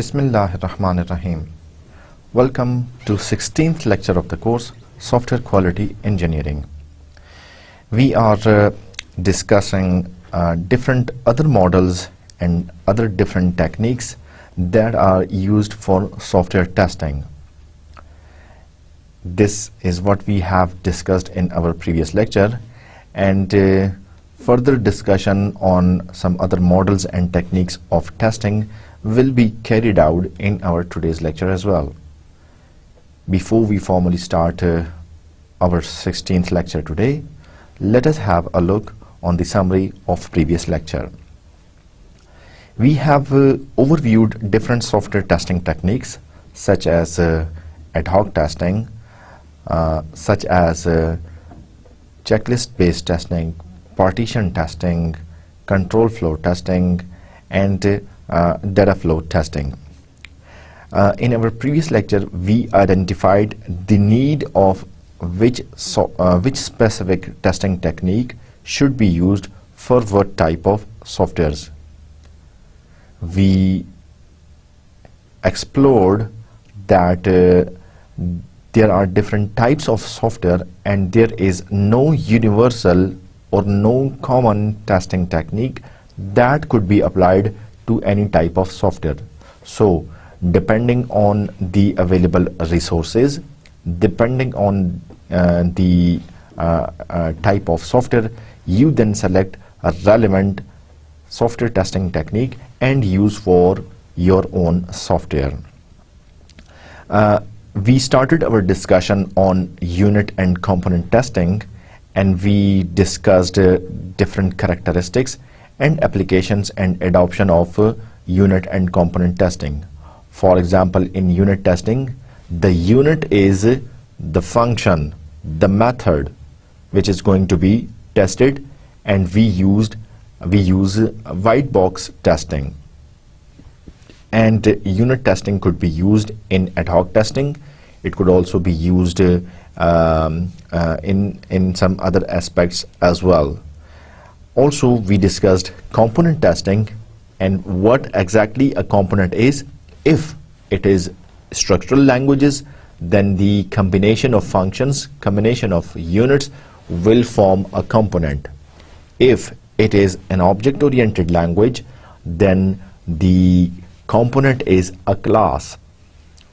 Bismillahirrahmanirrahim. Welcome to 16th lecture of the course Software Quality Engineering. We are discussing different other models and other different techniques that are used for software testing. This is what we have discussed in our previous lecture, and further discussion on some other models and techniques of testing will be carried out in our today's lecture as well. Before we formally start our 16th lecture today, let us have a look on the summary of previous lecture. We have overviewed different software testing techniques such as ad hoc testing, such as checklist-based testing, partition testing, control flow testing, and data flow testing. In our previous lecture, we identified the need of which specific testing technique should be used for what type of softwares. We explored that there are different types of software and there is no universal or no common testing technique that could be applied to any type of software. So depending on the available resources, depending on the type of software, you then select a relevant software testing technique and use for your own software. We started our discussion on unit and component testing, and we discussed different characteristics and applications and adoption of unit and component testing. For example, in unit testing, the unit is the function, the method which is going to be tested, and we use white box testing. And unit testing could be used in ad hoc testing. It could also be used in some other aspects as well. Also, we discussed component testing and what exactly a component is. If it is structural languages, then the combination of functions, combination of units will form a component. If it is an object-oriented language, then the component is a class,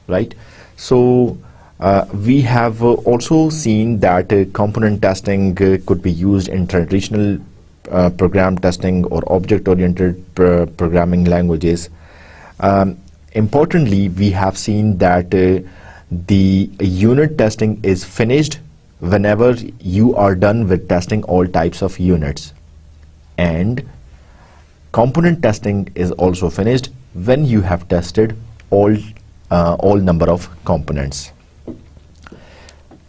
right? So we have also seen that component testing could be used in traditional program testing or object-oriented programming languages. Importantly, we have seen that the unit testing is finished whenever you are done with testing all types of units, and component testing is also finished when you have tested all number of components.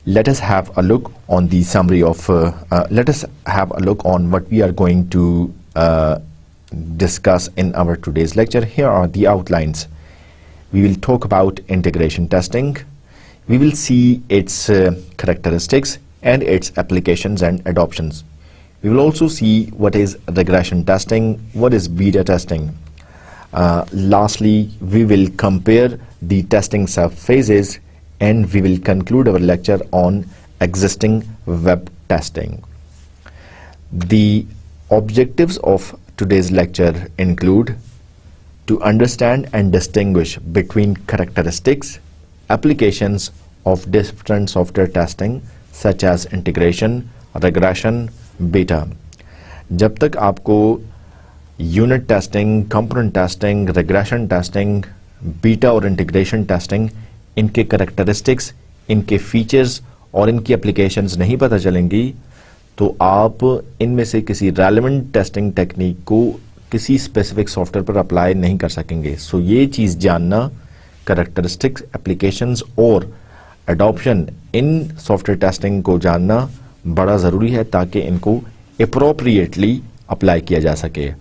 Let us have a look on the summary of let us have a look on what we are going to discuss in our today's lecture. Here are the outlines. We will talk about integration testing. We will see its characteristics and its applications and adoptions. We will also see what is regression testing, what is beta testing. Lastly, we will compare the testing subphases, and we will conclude our lecture on existing web testing. The objectives of today's lecture include to understand and distinguish between characteristics, applications of different software testing such as integration, regression, beta. जब तक आपको unit testing, component testing, regression testing, beta और integration testing, इनके characteristics, इनके features और इनकी applications नहीं पता चलेंगी, तो आप इनमें से किसी रेलेवेंट टेस्टिंग टेक्निक को किसी स्पेसिफिक सॉफ्टवेयर पर अप्लाई नहीं कर सकेंगे. सो ये चीज़ जानना, कैरेक्टरिस्टिक्स, एप्लीकेशंस और एडॉप्शन इन सॉफ्टवेयर टेस्टिंग को जानना बड़ा ज़रूरी है ताकि इनको अप्रोप्रिएटली अप्लाई किया जा सके.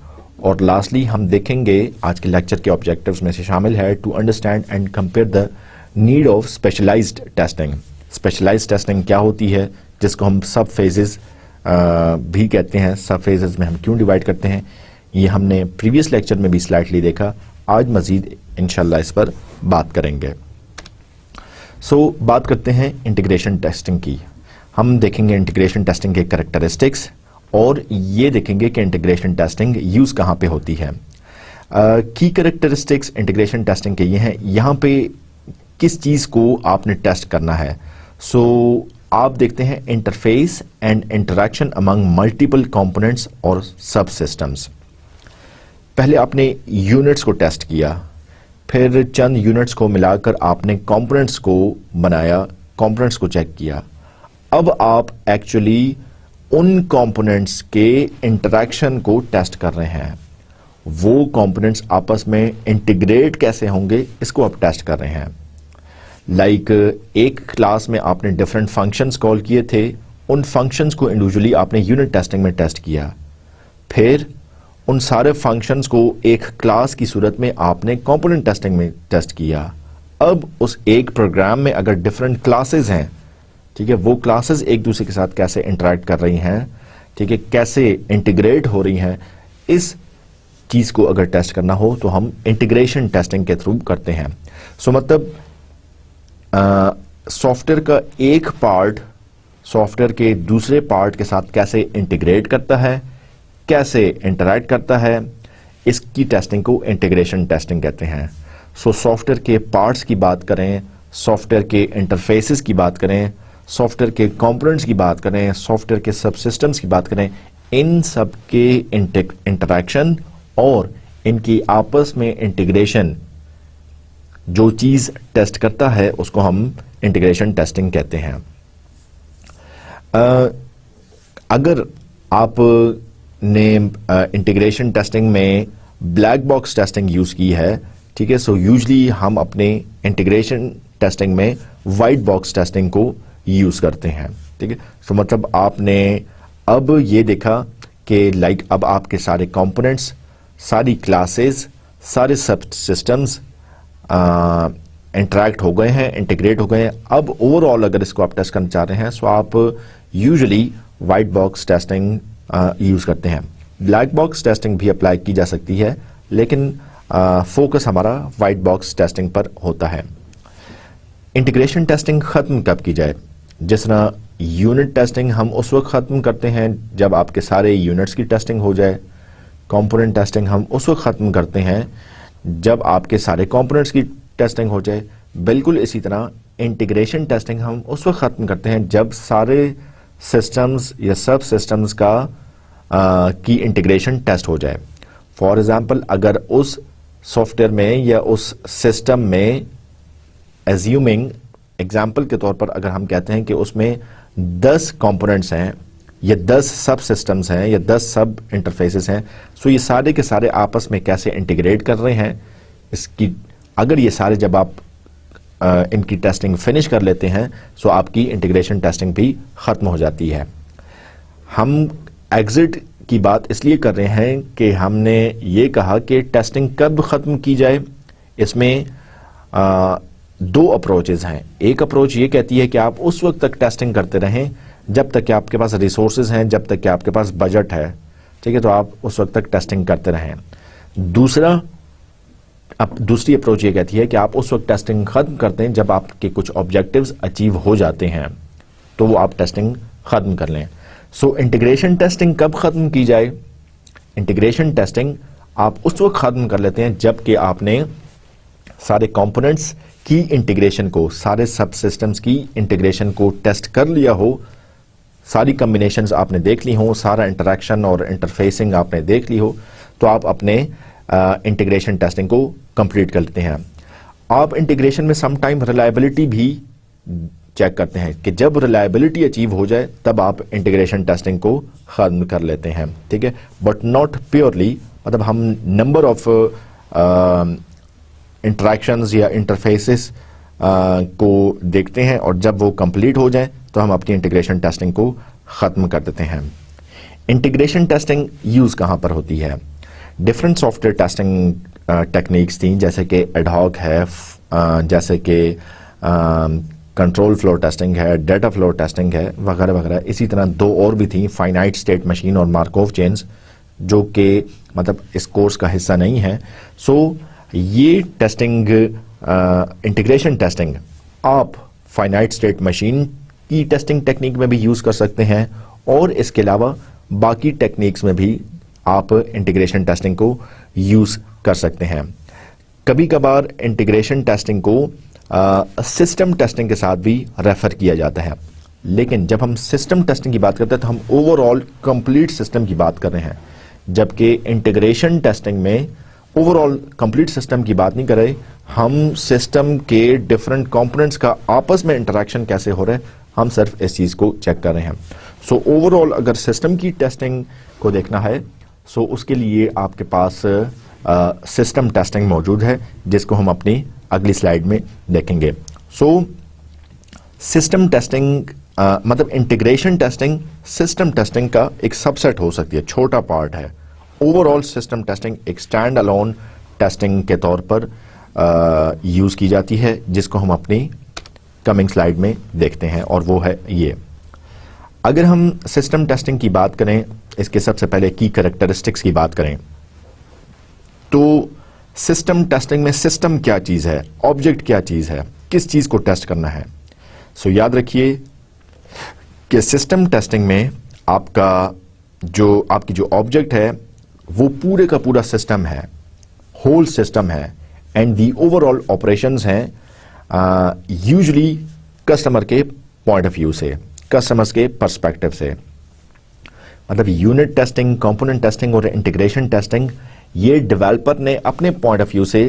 और लास्टली हम देखेंगे आज के लेक्चर के ऑब्जेक्टिव्स में से शामिल है to understand and compare the need of specialised testing. Specialised testing क्या होती है, जिसको हम सब फेजेस भी कहते हैं. सब फेजेस में हम क्यों डिवाइड करते हैं, ये हमने प्रीवियस लेक्चर में भी स्लाइडली देखा. आज मज़ीद इंशाल्लाह इस पर बात करेंगे। बात करते हैं इंटीग्रेशन टेस्टिंग की। हम देखेंगे इंटीग्रेशन टेस्टिंग के कैरेक्टरिस्टिक्स और ये देखेंगे कि इंटीग्रेशन टेस्टिंग यूज़ कहाँ पे होती है। की कैरेक्टरिस्टिक्स इंटीग्रेशन टेस्टिंग के ये हैं, यहाँ पे किस चीज़ को आपने टेस्ट करना है। आप देखते हैं interface and interaction among multiple components और सब सिस्टम्स। पहले आपने यूनिट्स को टेस्ट किया, फिर चंद यूनिट्स को मिलाकर आपने कंपोनेंट्स को बनाया, कंपोनेंट्स को चेक किया। अब आप एक्चुअली उन कंपोनेंट्स के इंटरेक्शन को टेस्ट कर रहे हैं। वो कंपोनेंट्स आपस में इंटीग्रेट कैसे होंगे इसको आप टेस्ट कर रहे हैं। एक क्लास में आपने डिफरेंट फंक्शंस कॉल किए थे, उन फंक्शंस को इंडिविजुअली आपने यूनिट टेस्टिंग में टेस्ट किया, फिर उन सारे फंक्शंस को एक क्लास की सूरत में आपने कंपोनेंट टेस्टिंग में टेस्ट किया। अब उस एक प्रोग्राम में अगर डिफरेंट क्लासेस हैं, ठीक है, वो क्लासेस एक दूसरे के साथ कैसे इंटरेक्ट कर रही हैं, ठीक है, कैसे इंटीग्रेट हो रही हैं, इस चीज़ को अगर टेस्ट करना हो तो हम इंटीग्रेशन टेस्टिंग के थ्रू करते हैं। मतलब सॉफ्टवेयर का एक पार्ट सॉफ्टवेयर के दूसरे पार्ट के साथ कैसे इंटीग्रेट करता है, कैसे इंटरैक्ट करता है, इसकी टेस्टिंग को इंटीग्रेशन टेस्टिंग कहते हैं। सॉफ्टवेयर के पार्ट्स की बात करें, सॉफ्टवेयर के इंटरफेसेस की बात करें, सॉफ्टवेयर के कंपोनेंट्स की बात करें, सॉफ्टवेयर के सब सिस्टम्स की बात करें, इन सब के इंटरैक्शन और इनकी आपस में इंटीग्रेशन जो चीज़ टेस्ट करता है उसको हम इंटीग्रेशन टेस्टिंग कहते हैं। अगर आपने इंटीग्रेशन टेस्टिंग में ब्लैक बॉक्स टेस्टिंग यूज़ की है, ठीक है, यूजली हम अपने इंटीग्रेशन टेस्टिंग में वाइट बॉक्स टेस्टिंग को यूज़ करते हैं, ठीक है। मतलब आपने अब ये देखा कि अब आपके सारे कंपोनेंट्स, सारी क्लासेस, सारे सब सिस्टम्स इंटरैक्ट हो गए हैं, इंटीग्रेट हो गए हैं। अब ओवरऑल अगर इसको आप टेस्ट करना चाह रहे हैं आप usually white box testing use करते हैं। ब्लैक बॉक्स टेस्टिंग भी अप्लाई की जा सकती है, लेकिन फोकस हमारा वाइट बॉक्स टेस्टिंग पर होता है। इंटीग्रेशन टेस्टिंग ख़त्म कब की जाए? जिस तरह यूनिट टेस्टिंग हम उस वक्त ख़त्म करते हैं जब आपके सारे यूनिट्स की टेस्टिंग हो जाए। कंपोनेंट टेस्टिंग हम उस वक्त ख़त्म करते हैं जब आपके सारे कंपोनेंट्स की टेस्टिंग हो जाए। बिल्कुल इसी तरह इंटीग्रेशन टेस्टिंग हम उस वक्त ख़त्म करते हैं जब सारे सिस्टम्स या सब सिस्टम्स की इंटीग्रेशन टेस्ट हो जाए। फॉर एग्जांपल, अगर उस सॉफ्टवेयर में या उस सिस्टम में, एज्यूमिंग एग्जांपल के तौर पर अगर हम कहते हैं कि उसमें 10 कंपोनेंट्स हैं या 10 सब सिस्टम्स हैं या 10 सब इंटरफेसेस हैं, ये सारे के सारे आपस में कैसे इंटीग्रेट कर रहे हैं, इसकी अगर ये सारे जब आप इनकी टेस्टिंग फिनिश कर लेते हैं आपकी इंटीग्रेशन टेस्टिंग भी ख़त्म हो जाती है। हम एग्जिट की बात इसलिए कर रहे हैं कि हमने ये कहा कि टेस्टिंग कब ख़त्म की जाए। इसमें 2 अप्रोचेज़ हैं। एक अप्रोच ये कहती है कि आप उस वक्त तक टेस्टिंग करते रहें जब तक कि आपके पास रिसोर्सेज हैं, जब तक कि आपके पास बजट है, ठीक है, तो आप उस वक्त तक टेस्टिंग करते रहें। दूसरी अप्रोच ये कहती है कि आप उस वक्त टेस्टिंग ख़त्म करते हैं जब आपके कुछ ऑब्जेक्टिव्स अचीव हो जाते हैं, तो वो आप टेस्टिंग ख़त्म कर लें। इंटीग्रेशन टेस्टिंग कब ख़त्म की जाए? इंटीग्रेशन टेस्टिंग आप उस वक्त ख़त्म कर लेते हैं जबकि आपने सारे कंपोनेंट्स की इंटीग्रेशन को, सारे सब सिस्टम्स की इंटीग्रेशन को टेस्ट कर लिया हो, सारी कम्बिनेशंस आपने देख ली हो, सारा इंटरेक्शन और इंटरफेसिंग आपने देख ली हो, तो आप अपने इंटीग्रेशन टेस्टिंग को कंप्लीट कर लेते हैं। आप इंटीग्रेशन में सम टाइम रिलायबिलिटी भी चेक करते हैं कि जब रिलायबिलिटी अचीव हो जाए तब आप इंटीग्रेशन टेस्टिंग को ख़त्म कर लेते हैं, ठीक है, बट नॉट प्योरली। मतलब हम नंबर ऑफ इंटरेक्शंस या इंटरफेसेस को देखते हैं और जब वो कंप्लीट हो जाए तो हम अपनी इंटीग्रेशन टेस्टिंग को ख़त्म कर देते हैं। इंटीग्रेशन टेस्टिंग यूज़ कहाँ पर होती है? डिफरेंट सॉफ्टवेयर टेस्टिंग टेक्निक्स थी, जैसे कि एडहॉक है, जैसे कि कंट्रोल फ्लो टेस्टिंग है, डेटा फ्लो टेस्टिंग है, वगैरह वगैरह। इसी तरह 2 और भी थी, फाइनाइट स्टेट मशीन और मार्कोव चेन्स, जो कि मतलब इस कोर्स का हिस्सा नहीं है। ये टेस्टिंग, इंटीग्रेशन टेस्टिंग आप फाइनाइट स्टेट मशीन की टेस्टिंग टेक्निक में भी यूज कर सकते हैं, और इसके अलावा बाकी टेक्निक्स में भी आप इंटीग्रेशन टेस्टिंग को यूज कर सकते हैं। कभी कभार इंटीग्रेशन टेस्टिंग को सिस्टम टेस्टिंग के साथ भी रेफर किया जाता है, लेकिन जब हम सिस्टम टेस्टिंग की बात करते हैं तो हम ओवरऑल कंप्लीट सिस्टम की बात कर रहे हैं, जबकि इंटीग्रेशन टेस्टिंग में ओवरऑल कंप्लीट सिस्टम की बात नहीं कर रहे, हम सिस्टम के डिफरेंट कंपोनेंट्स का आपस में इंटरेक्शन कैसे हो रहा है, हम सिर्फ इस चीज को चेक कर रहे हैं। सो ओवरऑल अगर सिस्टम की टेस्टिंग को देखना है, सो उसके लिए आपके पास सिस्टम टेस्टिंग मौजूद है, जिसको हम अपनी अगली स्लाइड में देखेंगे। सो सिस्टम टेस्टिंग मतलब इंटीग्रेशन टेस्टिंग सिस्टम टेस्टिंग का एक सबसेट हो सकती है, छोटा पार्ट है। ओवरऑल सिस्टम टेस्टिंग एक स्टैंड अलोन टेस्टिंग के तौर पर यूज की जाती है, जिसको हम अपनी कमिंग स्लाइड में देखते हैं, और वो है ये। अगर हम सिस्टम टेस्टिंग की बात करें, इसके सबसे पहले की कैरेक्टरिस्टिक्स की बात करें, तो सिस्टम टेस्टिंग में सिस्टम क्या चीज है, ऑब्जेक्ट क्या चीज है, किस चीज को टेस्ट करना है। सो याद रखिए कि सिस्टम टेस्टिंग में आपकी जो ऑब्जेक्ट है वो पूरे का पूरा सिस्टम है, होल सिस्टम है, एंड दी ओवरऑल ऑपरेशंस हैं यूजुअली कस्टमर के पॉइंट ऑफ व्यू से, कस्टमर्स के पर्सपेक्टिव से। मतलब यूनिट टेस्टिंग, कंपोनेंट टेस्टिंग और इंटीग्रेशन टेस्टिंग, ये डेवलपर ने अपने पॉइंट ऑफ व्यू से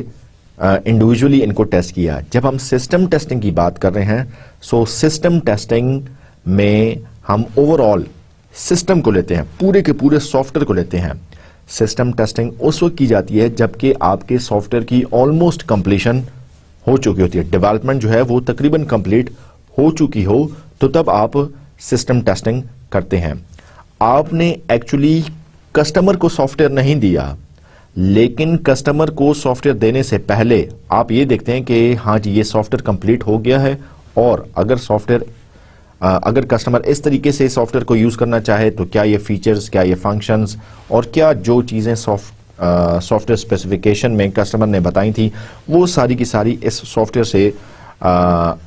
इंडिविजुअली इनको टेस्ट किया। जब हम सिस्टम टेस्टिंग की बात कर रहे हैं, सो सिस्टम टेस्टिंग में हम ओवरऑल सिस्टम को लेते हैं, पूरे के पूरे सॉफ्टवेयर को लेते हैं। सिस्टम टेस्टिंग उस वक्त की जाती है जबकि आपके सॉफ्टवेयर की ऑलमोस्ट कंप्लीशन हो चुकी होती है, डेवलपमेंट जो है वो तकरीबन कंप्लीट हो चुकी हो, तो तब आप सिस्टम टेस्टिंग करते हैं। आपने एक्चुअली कस्टमर को सॉफ्टवेयर नहीं दिया, लेकिन कस्टमर को सॉफ्टवेयर देने से पहले आप ये देखते हैं कि हाँ जी ये सॉफ्टवेयर कंप्लीट हो गया है, और अगर कस्टमर इस तरीके से सॉफ्टवेयर को यूज करना चाहे तो क्या ये फीचर्स, क्या ये फंक्शंस, और क्या जो चीजें सॉफ्टवेयर स्पेसिफिकेशन में कस्टमर ने बताई थी वो सारी की सारी इस सॉफ्टवेयर से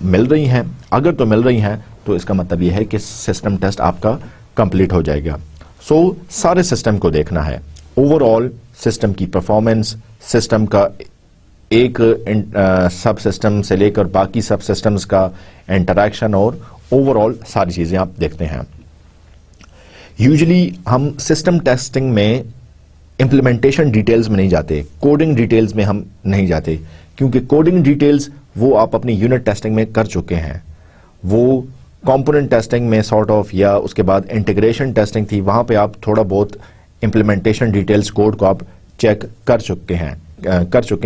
मिल रही हैं। अगर तो मिल रही हैं तो इसका मतलब ये है कि सिस्टम टेस्ट आपका कंप्लीट हो जाएगा। सो सारे सिस्टम को देखना है, ओवरऑल सिस्टम की परफॉर्मेंस, सिस्टम का एक सब सिस्टम से लेकर बाकी सब सिस्टम्स का इंटरैक्शन, और ओवरऑल सारी चीजें आप देखते हैं। यूजुअली हम सिस्टम टेस्टिंग में इंप्लीमेंटेशन डिटेल्स में नहीं जाते, कोडिंग डिटेल्स में हम नहीं जाते, क्योंकि कोडिंग डिटेल्स वो आप अपनी यूनिट टेस्टिंग में कर चुके हैं। वो कंपोनेंट टेस्टिंग में सॉर्ट ऑफ, या उसके बाद इंटीग्रेशन टेस्टिंग थी, वहां पे आप थोड़ा बहुत इंप्लीमेंटेशन डिटेल्स कोड को आप चेक कर चुके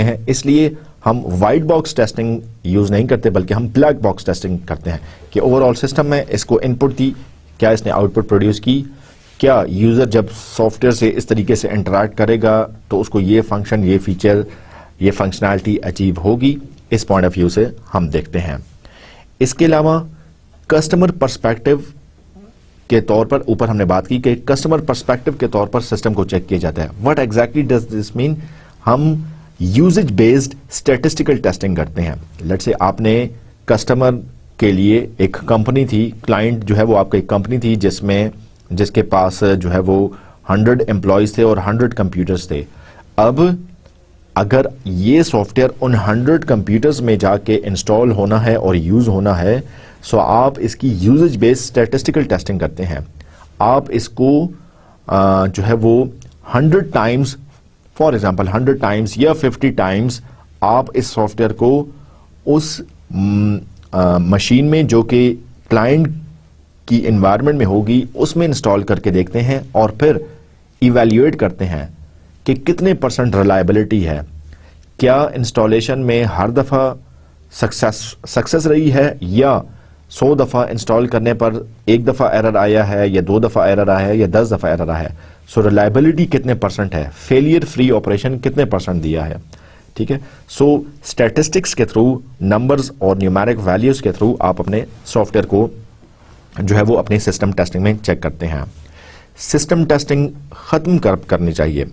हैं। इसलिए हम वाइट बॉक्स टेस्टिंग यूज नहीं करते, बल्कि हम ब्लैक बॉक्स टेस्टिंग करते हैं कि ओवरऑल सिस्टम में इसको इनपुट दी, क्या इसने आउटपुट प्रोड्यूस की, क्या यूजर जब सॉफ्टवेयर से इस तरीके से इंटरैक्ट करेगा तो उसको ये फंक्शन, ये फीचर, ये फंक्शनैलिटी अचीव होगी। इस पॉइंट ऑफ व्यू से हम देखते हैं। इसके अलावा कस्टमर पर्सपेक्टिव के तौर पर, ऊपर हमने बात की कि कस्टमर पर्सपेक्टिव के तौर पर सिस्टम को चेक किया जाता है। What exactly does this mean? हम यूजेज बेस्ड स्टैटिस्टिकल टेस्टिंग करते हैं। लेट्स से आपने कस्टमर के लिए एक कंपनी थी, क्लाइंट जो है वो आपका एक कंपनी थी जिसके पास जो है वो 100 एम्प्लॉयज थे और 100 कंप्यूटर्स थे। अब अगर ये सॉफ्टवेयर उन 100 कंप्यूटर्स में जाके इंस्टॉल होना है और यूज होना है, सो आप इसकी यूजेज बेस्ड स्टैटिस्टिकल टेस्टिंग करते हैं। आप इसको जो है वो 100 टाइम्स, फॉर एग्जाम्पल 100 टाइम्स या 50 टाइम्स आप इस सॉफ्टवेयर को उस मशीन में जो कि क्लाइंट की एनवायरनमेंट में होगी उसमें इंस्टॉल करके देखते हैं, और फिर इवैल्यूएट करते हैं कि कितने % रिलायबिलिटी है, क्या इंस्टॉलेशन में हर दफ़ा सक्सेस रही है, या 100 दफ़ा इंस्टॉल करने पर एक दफ़ा एरर आया है, या 2 दफ़ा एरर आया है, या 10 दफ़ा एरर आया है। सो रिलायबिलिटी कितने % है, फेलियर फ्री ऑपरेशन कितने % दिया है। ठीक है। सो स्टैटिस्टिक्स के थ्रू, नंबर्स और न्यूमेरिक वैल्यूज के थ्रू आप अपने सॉफ्टवेयर को जो है वो अपनी सिस्टम टेस्टिंग में चेक करते हैं। सिस्टम टेस्टिंग खत्म करनी चाहिए।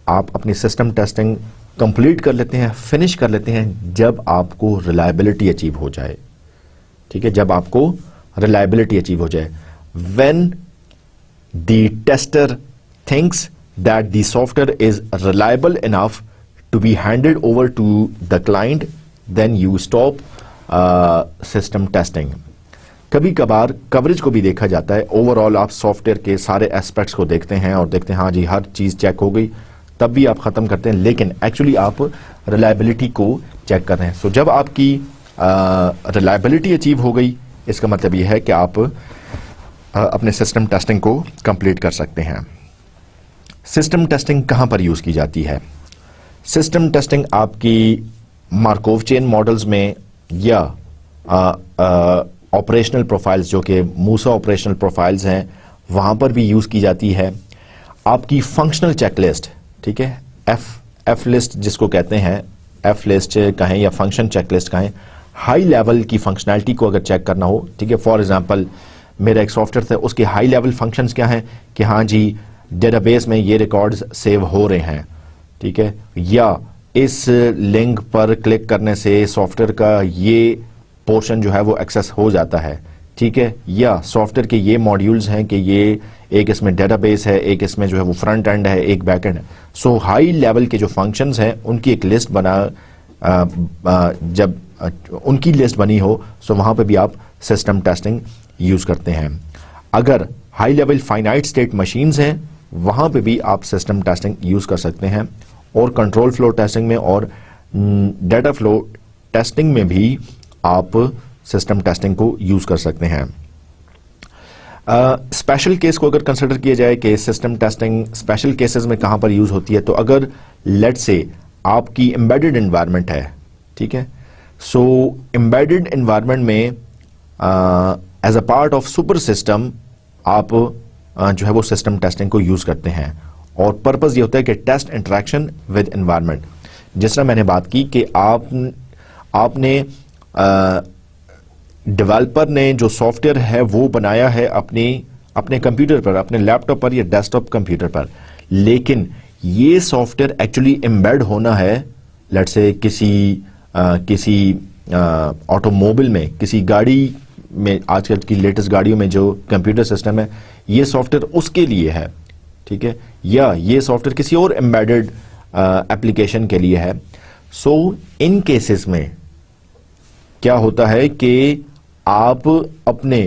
आप अपनी सिस्टम टेस्टिंग कंप्लीट कर लेते हैं, फिनिश कर लेते हैं जब आपको रिलायबिलिटी अचीव हो जाए। ठीक है, जब आपको रिलायबिलिटी अचीव हो जाए, when the tester thinks that the software is reliable enough to be handed over to the client, then you stop system testing. कभी कभार कवरेज को भी देखा जाता है, ओवरऑल आप सॉफ्टवेयर के सारे एस्पेक्ट्स को देखते हैं और देखते हैं हाँ जी हर चीज़ चेक हो गई, तब भी आप ख़त्म करते हैं, लेकिन एक्चुअली आप रिलायबिलिटी को चेक कर रहे हैं। सो जब आपकी रिलायबिलिटी अचीव हो गई, इसका मतलब ये है कि आप अपने सिस्टम टेस्टिंग को कंप्लीट कर सकते हैं। सिस्टम टेस्टिंग कहाँ पर यूज़ की जाती है? सिस्टम टेस्टिंग आपकी मार्कोव चेन मॉडल्स में या ऑपरेशनल प्रोफाइल्स जो कि मूसा ऑपरेशनल प्रोफाइल्स हैं वहाँ पर भी यूज़ की जाती है। आपकी फंक्शनल चेकलिस्ट, ठीक है, एफ लिस्ट जिसको कहते हैं, एफ लिस्ट कहें या फंक्शन चेकलिस्ट कहें, हाई लेवल की फंक्शनैलिटी को अगर चेक करना हो, ठीक है, फॉर एग्जांपल मेरा एक सॉफ्टवेयर था, उसके हाई लेवल फंक्शंस क्या हैं कि हाँ जी डेटाबेस में ये रिकॉर्ड्स सेव हो रहे हैं, ठीक है, या इस लिंक पर क्लिक करने से सॉफ्टवेयर का ये पोर्शन जो है वो एक्सेस हो जाता है, ठीक है, या सॉफ्टवेयर के ये मॉड्यूल्स हैं कि ये एक इसमें डेटाबेस है, एक इसमें जो है वो फ्रंट एंड है, एक बैक एंड है। सो हाई लेवल के जो फंक्शंस हैं उनकी एक लिस्ट जब उनकी लिस्ट बनी हो, सो वहाँ पे भी आप सिस्टम टेस्टिंग यूज़ करते हैं। अगर high level finite state machines हैं वहाँ पे भी आप सिस्टम टेस्टिंग यूज़ कर सकते हैं, और कंट्रोल फ्लो टेस्टिंग में और डाटा फ्लो टेस्टिंग में भी आप सिस्टम टेस्टिंग को यूज़ कर सकते हैं। स्पेशल केस को अगर कंसिडर किया जाए कि सिस्टम टेस्टिंग स्पेशल केसेस में कहाँ पर यूज़ होती है, तो अगर लेट्स से आपकी एम्बेडेड एनवायरनमेंट है, ठीक है, सो एम्बेडेड एनवायरनमेंट में as a part of super system आप जो है वो सिस्टम टेस्टिंग को यूज़ करते हैं, और पर्पज़ ये होता है कि टेस्ट इंटरेक्शन विद एनवायरनमेंट। जिस तरह मैंने बात की कि आपने डेवलपर ने जो सॉफ्टवेयर है वो बनाया है अपने कंप्यूटर पर, अपने लैपटॉप पर या डेस्कटॉप कंप्यूटर पर, लेकिन ये सॉफ्टवेयर एक्चुअली एम्बेड होना है लेट्स से किसी ऑटोमोबाइल में, किसी गाड़ी में, आजकल की लेटेस्ट गाड़ियों में जो कंप्यूटर सिस्टम है ये सॉफ्टवेयर उसके लिए है, ठीक है, या ये सॉफ्टवेयर किसी और एम्बेडेड एप्लीकेशन के लिए है। सो इन केसेस में क्या होता है कि आप अपने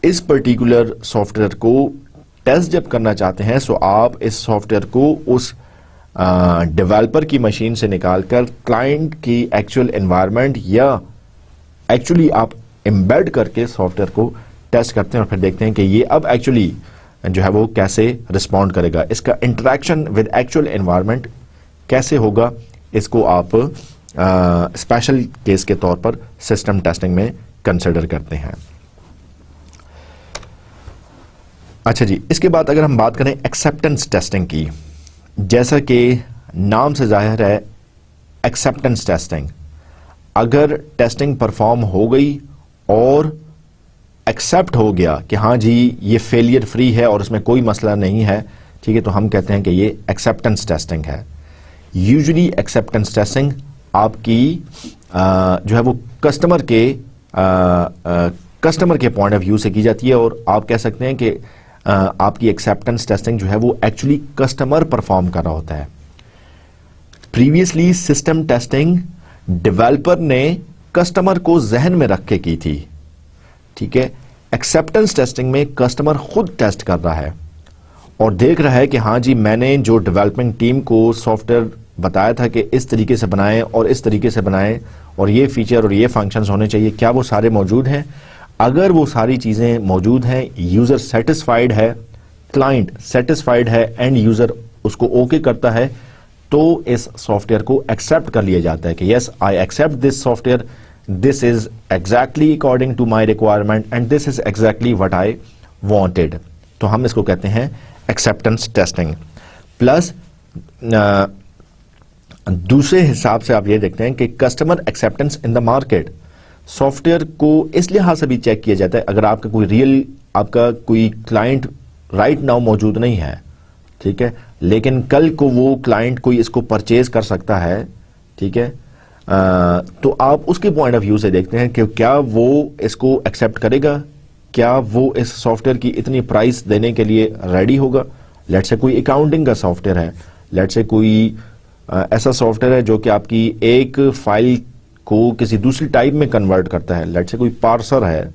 इस पर्टिकुलर सॉफ्टवेयर को टेस्ट जब करना चाहते हैं, सो आप इस सॉफ्टवेयर को उस डेवलपर की मशीन से निकालकर क्लाइंट की एक्चुअल एनवायरनमेंट या एक्चुअली आप एम्बेड करके सॉफ्टवेयर को टेस्ट करते हैं और फिर देखते हैं कि ये अब एक्चुअली जो है वो कैसे रिस्पॉन्ड करेगा, इसका इंटरेक्शन विद एक्चुअल एनवायरनमेंट कैसे होगा, इसको आप स्पेशल केस के तौर पर सिस्टम टेस्टिंग में कंसिडर करते हैं। अच्छा जी, इसके बाद अगर हम बात करें एक्सेप्टेंस टेस्टिंग की, जैसा कि नाम से जाहिर है एक्सेप्टेंस टेस्टिंग, अगर टेस्टिंग परफॉर्म हो गई और एक्सेप्ट हो गया कि हाँ जी ये फेलियर फ्री है और इसमें कोई मसला नहीं है, ठीक है, तो हम कहते हैं कि ये एक्सेप्टेंस टेस्टिंग है। यूजुअली एक्सेप्टेंस टेस्टिंग आपकी जो है वो कस्टमर के पॉइंट ऑफ व्यू से की जाती है, और आप कह सकते हैं कि आपकी एक्सेप्टेंस टेस्टिंग जो है वो एक्चुअली कस्टमर परफॉर्म कर रहा होता है। प्रीवियसली सिस्टम टेस्टिंग डेवलपर ने कस्टमर को जहन में रख के की थी, ठीक है, एक्सेप्टेंस टेस्टिंग में कस्टमर खुद टेस्ट कर रहा है और देख रहा है कि हाँ जी मैंने जो डेवलपमेंट टीम को सॉफ्टवेयर बताया था कि इस तरीके से बनाएं और इस तरीके से बनाएं और ये फीचर और ये फंक्शंस होने चाहिए, क्या वो सारे मौजूद हैं? अगर वो सारी चीज़ें मौजूद हैं, यूज़र सेटिस्फाइड है, क्लाइंट सेटिस्फाइड है, एंड यूज़र उसको ओके करता है, तो इस सॉफ्टवेयर को एक्सेप्ट कर लिया जाता है कि yes I accept this software, this is exactly according to my requirement and this is exactly what I wanted. तो हम इसको कहते हैं एक्सेप्टेंस टेस्टिंग। प्लस दूसरे हिसाब से आप ये देखते हैं कि customer acceptance in the market, software को इस लिहाज से भी चेक किया जाता है अगर आपका कोई क्लाइंट राइट नाउ मौजूद नहीं है, ठीक है, लेकिन कल को वो क्लाइंट कोई इसको परचेज कर सकता है, ठीक है, तो आप उसके पॉइंट ऑफ व्यू से देखते हैं कि क्या वो इसको एक्सेप्ट करेगा, क्या वो इस सॉफ्टवेयर की इतनी प्राइस देने के लिए रेडी होगा। लेट्स से कोई अकाउंटिंग का सॉफ्टवेयर है, लेट्स से कोई ऐसा सॉफ्टवेयर है जो कि आपकी एक फाइल को किसी दूसरी टाइप में कन्वर्ट करता है, लेट्स से कोई पार्सर है,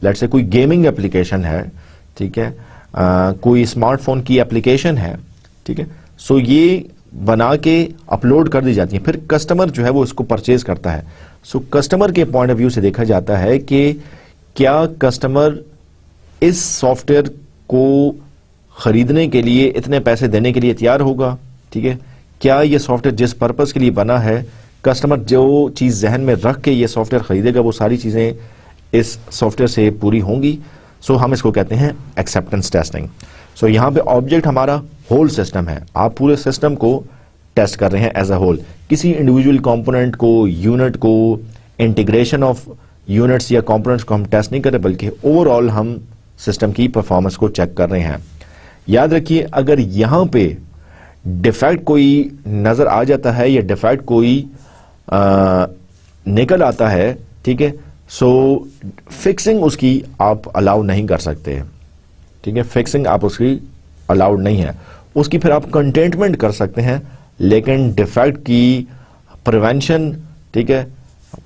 लेट्स से कोई गेमिंग एप्लीकेशन है, ठीक है, कोई स्मार्टफोन की एप्लीकेशन है, ठीक है। सो ये बना के अपलोड कर दी जाती है, फिर कस्टमर जो है वो इसको परचेज करता है। सो कस्टमर के पॉइंट ऑफ व्यू से देखा जाता है कि क्या कस्टमर इस सॉफ्टवेयर को खरीदने के लिए, इतने पैसे देने के लिए तैयार होगा, ठीक है। क्या ये सॉफ्टवेयर जिस पर्पस के लिए बना है, कस्टमर जो चीज़ जहन में रख के ये सॉफ्टवेयर खरीदेगा, वो सारी चीज़ें इस सॉफ्टवेयर से पूरी होंगी। सो हम इसको कहते हैं एक्सेप्टेंस टेस्टिंग। सो यहाँ पे ऑब्जेक्ट हमारा होल सिस्टम है, आप पूरे सिस्टम को टेस्ट कर रहे हैं एज अ होल, किसी इंडिविजुअल कंपोनेंट को, यूनिट को, इंटीग्रेशन ऑफ यूनिट्स या कंपोनेंट्स को हम टेस्ट नहीं कर रहे, बल्कि ओवरऑल हम सिस्टम की परफॉर्मेंस को चेक कर रहे हैं। याद रखिए, अगर यहाँ पे डिफेक्ट कोई नजर आ जाता है या डिफेक्ट कोई निकल आता है, ठीक है, सो फिक्सिंग उसकी आप अलाउ नहीं कर सकते, ठीक है, फिक्सिंग आप उसकी अलाउड नहीं है। उसकी फिर आप कंटेनमेंट कर सकते हैं, लेकिन डिफेक्ट की प्रिवेंशन, ठीक है,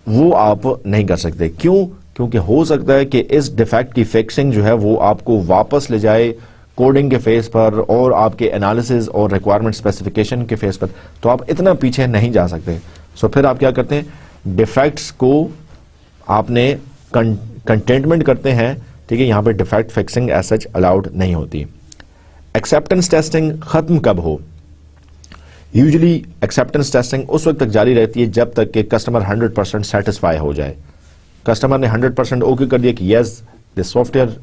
वो आप नहीं कर सकते। क्यों? क्योंकि हो सकता है कि इस डिफेक्ट की फिक्सिंग जो है वो आपको वापस ले जाए कोडिंग के फेस पर और आपके एनालिसिस और रिक्वायरमेंट स्पेसिफिकेशन के फेस पर, तो आप इतना पीछे नहीं जा सकते। सो फिर आप क्या करते हैं, डिफेक्ट्स को आपने कंटेनमेंट करते हैं, ठीक है, यहां पे defect fixing as such allowed नहीं होती। एक्सेप्टेंस टेस्टिंग खत्म कब हो? यूजुअली एक्सेप्टेंस टेस्टिंग उस वक्त तक जारी रहती है जब तक कि कस्टमर 100% सेटिस्फाई हो जाए। कस्टमर ने 100% ओके कर दिया कि yes this software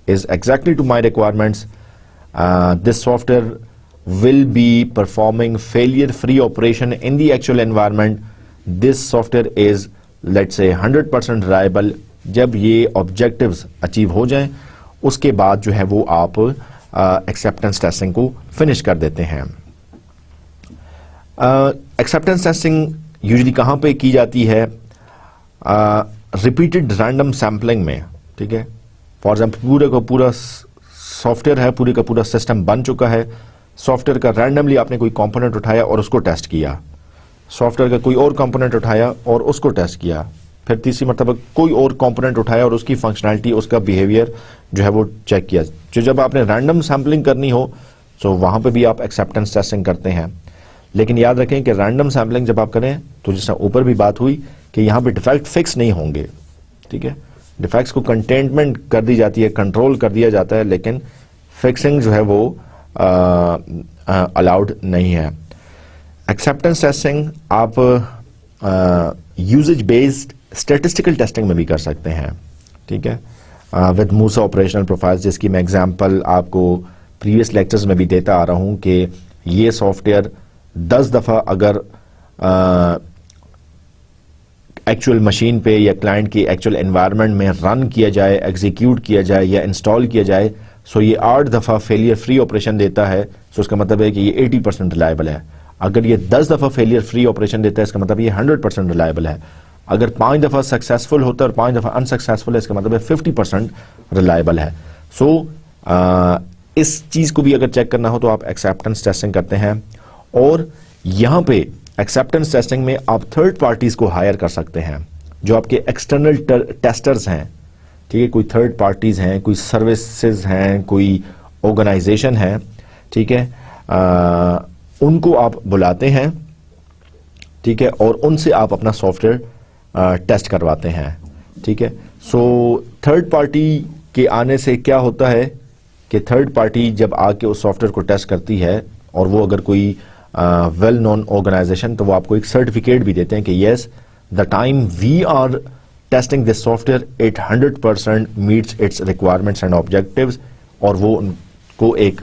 is exactly to my requirements, this software will be performing failure free operation in the actual environment, this software is let's say 100% reliable। जब ये ऑब्जेक्टिव्स अचीव हो जाएं, उसके बाद जो है वो आप एक्सेप्टेंस टेस्टिंग को फिनिश कर देते हैं। एक्सेप्टेंस टेस्टिंग यूजुअली कहाँ पे की जाती है? रिपीटेड रैंडम सैम्पलिंग में, ठीक है। फॉर एग्जाम्पल पूरे का पूरा सॉफ्टवेयर है, पूरे का पूरा सिस्टम बन चुका है, सॉफ्टवेयर का रैंडमली आपने कोई कंपोनेंट उठाया और उसको टेस्ट किया, सॉफ्टवेयर का कोई और कंपोनेंट उठाया और उसको टेस्ट किया, फिर तीसरी मरतबा कोई और कंपोनेंट उठाया और उसकी फंक्शनैलिटी, उसका बिहेवियर जो है वो चेक किया। जो जब आपने रैंडम सैम्पलिंग करनी हो तो वहां पे भी आप एक्सेप्टेंस टेस्टिंग करते हैं। लेकिन याद रखें कि रैंडम सैम्पलिंग जब आप करें तो जिस तरह ऊपर भी बात हुई कि यहाँ पे डिफेक्ट फिक्स नहीं होंगे, ठीक है, डिफेक्ट्स को कंटेनमेंट कर दी जाती है, कंट्रोल कर दिया जाता है, लेकिन फिक्सिंग जो है वो अलाउड नहीं है। एक्सेप्टेंस टेस्टिंग आप यूजेज बेस्ड स्टैटिस्टिकल टेस्टिंग में भी कर सकते हैं, ठीक है, विद मूसा ऑपरेशनल प्रोफाइल, जिसकी मैं एग्जांपल आपको प्रीवियस लेक्चर्स में भी देता आ रहा हूं कि ये सॉफ्टवेयर 10 दफ़ा अगर एक्चुअल मशीन पे या क्लाइंट की एक्चुअल एनवायरनमेंट में रन किया जाए, एग्जीक्यूट किया जाए या इंस्टॉल किया जाए, सो ये 8 दफ़ा फेलियर फ्री ऑपरेशन देता है। सो इसका मतलब है कि ये 80% रिलायबल है। अगर ये 10 दफ़ा फेलियर फ्री ऑपरेशन देता है, इसका मतलब ये 100% रिलायबल है। अगर 5 दफ़ा सक्सेसफुल होता है और 5 दफ़ा अनसक्सेसफुल है, इसका मतलब है 50% रिलायबल है। सो इस चीज़ को भी अगर चेक करना हो तो आप एक्सेप्टेंस टेस्टिंग करते हैं। और यहाँ पे एक्सेप्टेंस टेस्टिंग में आप थर्ड पार्टीज को हायर कर सकते हैं, जो आपके एक्सटर्नल टेस्टर्स हैं, ठीक है, कोई थर्ड पार्टीज हैं, कोई सर्विसेज हैं, कोई ऑर्गेनाइजेशन है, ठीक है, उनको आप बुलाते हैं, ठीक है, और उनसे आप अपना सॉफ्टवेयर टेस्ट करवाते हैं, ठीक है। सो थर्ड पार्टी के आने से क्या होता है कि थर्ड पार्टी जब आके उस सॉफ्टवेयर को टेस्ट करती है और वो अगर कोई वेल नोन ऑर्गेनाइजेशन, तो वो आपको एक सर्टिफिकेट भी देते हैं कि yes the time we are testing this software it 100% meets its requirements and objectives, और वो उनको एक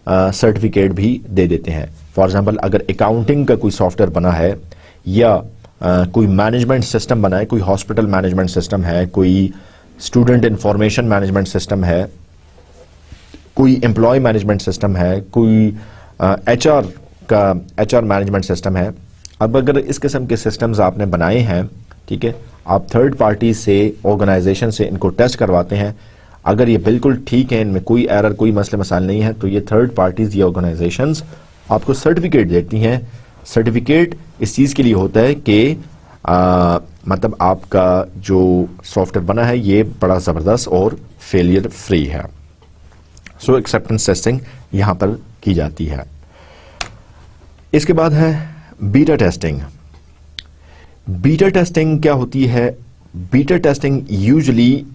सर्टिफिकेट भी दे देते हैं। फॉर एग्जांपल अगर अकाउंटिंग का कोई सॉफ्टवेयर बना है या कोई मैनेजमेंट सिस्टम बना है, कोई हॉस्पिटल मैनेजमेंट सिस्टम है, कोई स्टूडेंट इंफॉर्मेशन मैनेजमेंट सिस्टम है, कोई एम्प्लॉय मैनेजमेंट सिस्टम है, कोई एचआर मैनेजमेंट सिस्टम है। अब अगर इस किस्म के सिस्टम्स आपने बनाए हैं, ठीक है, आप थर्ड पार्टी से, ऑर्गेनाइजेशन से इनको टेस्ट करवाते हैं, अगर ये बिल्कुल ठीक है, इनमें कोई एरर, कोई मसले मसाइल नहीं है, तो ये थर्ड पार्टीज या ऑर्गेनाइजेशंस आपको सर्टिफिकेट देती हैं। सर्टिफिकेट इस चीज़ के लिए होता है कि मतलब आपका जो सॉफ्टवेयर बना है ये बड़ा ज़बरदस्त और फेलियर फ्री है। सो एक्सेप्टेंस टेस्टिंग यहाँ पर की जाती है। इसके बाद है बीटा टेस्टिंग। बीटा टेस्टिंग क्या होती है? बीटा टेस्टिंग यूजुअली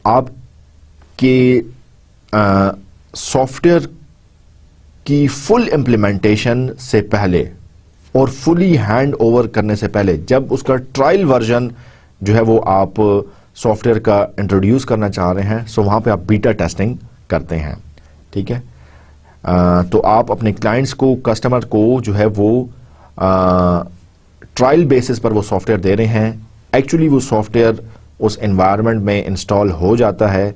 आपके सॉफ्टवेयर की फुल इम्प्लीमेंटेशन से पहले और फुली हैंड ओवर करने से पहले, जब उसका ट्रायल वर्जन जो है वो आप सॉफ्टवेयर का इंट्रोड्यूस करना चाह रहे हैं, सो वहाँ पे आप बीटा टेस्टिंग करते हैं, ठीक है। तो आप अपने क्लाइंट्स को, कस्टमर को जो है वो ट्रायल बेसिस पर वो सॉफ्टवेयर दे रहे हैं। एक्चुअली वो सॉफ्टवेयर उस एनवायरनमेंट में इंस्टॉल हो जाता है,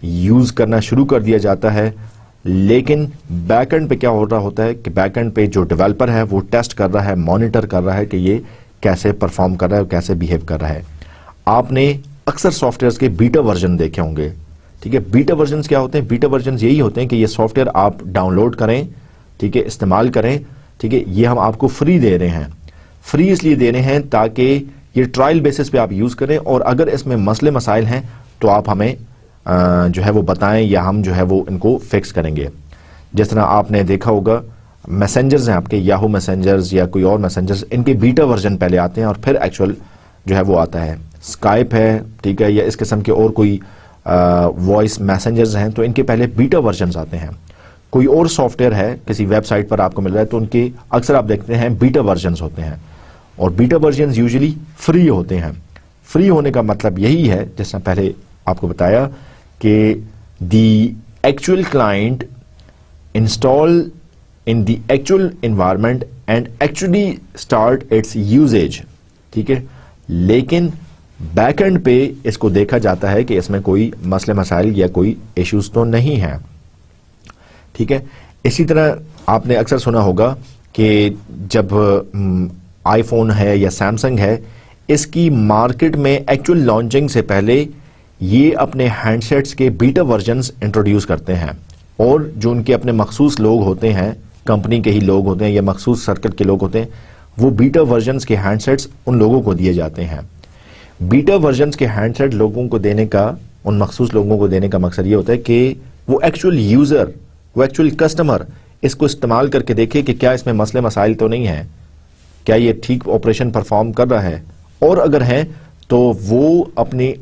यूज़ करना शुरू कर दिया जाता है, लेकिन बैकएंड पे क्या हो रहा होता है कि बैकएंड पे जो डेवलपर है वो टेस्ट कर रहा है, मॉनिटर कर रहा है कि ये कैसे परफॉर्म कर रहा है और कैसे बिहेव कर रहा है। आपने अक्सर सॉफ्टवेयर्स के बीटा वर्जन देखे होंगे, ठीक है। बीटा वर्जन क्या होते हैं? बीटा वर्जन यही होते हैं कि ये सॉफ्टवेयर आप डाउनलोड करें, ठीक है, इस्तेमाल करें, ठीक है। ये हम आपको फ्री दे रहे हैं। फ्री इसलिए दे रहे हैं ताकि ये ट्रायल बेसिस पे आप यूज़ करें, और अगर इसमें मसले मसाइल हैं तो आप हमें जो है वो बताएं, या हम जो है वो इनको फिक्स करेंगे। जिस तरह आपने देखा होगा मैसेंजर्स हैं आपके, याहू मैसेंजर्स या कोई और मैसेंजर्स, इनके बीटा वर्जन पहले आते हैं और फिर एक्चुअल जो है वो आता है। स्काइप है, ठीक है, या इस किस्म के और कोई वॉइस मैसेंजर्स हैं, तो इनके पहले बीटा वर्जन आते हैं। कोई और सॉफ्टवेयर है किसी वेबसाइट पर आपको मिल रहा है, तो उनके अक्सर आप देखते हैं बीटा वर्जन होते हैं, और बीटा वर्जन यूजुअली फ्री होते हैं। फ्री होने का मतलब यही है, जैसा पहले आपको बताया, कि the actual client install in the actual environment and actually start its usages, ठीक है। लेकिन बैकएंड पे इसको देखा जाता है कि इसमें कोई मसले मसाइल या कोई इश्यूज तो नहीं है, ठीक है। इसी तरह आपने अक्सर सुना होगा कि जब आईफोन है या सैमसंग है, इसकी मार्केट में एक्चुअल लॉन्चिंग से पहले ये अपने हैंडसेट्स के बीटा वर्जन्स इंट्रोड्यूस करते हैं, और जो उनके अपने मखसूस लोग होते हैं, कंपनी के ही लोग होते हैं या मखसूस सर्कल के लोग होते हैं, वो बीटा वर्जन्स के हैंडसेट्स उन लोगों को दिए जाते हैं। बीटा वर्जन्स के हैंडसेट लोगों को देने का, उन मखसूस लोगों को देने का मकसद ये होता है कि वो एक्चुअल यूज़र, वो एक्चुअल कस्टमर इसको इस्तेमाल करके देखे कि क्या इसमें मसले मसाइल तो नहीं है, क्या ये ठीक ऑपरेशन परफॉर्म कर रहा है, और अगर है तो वो अपनी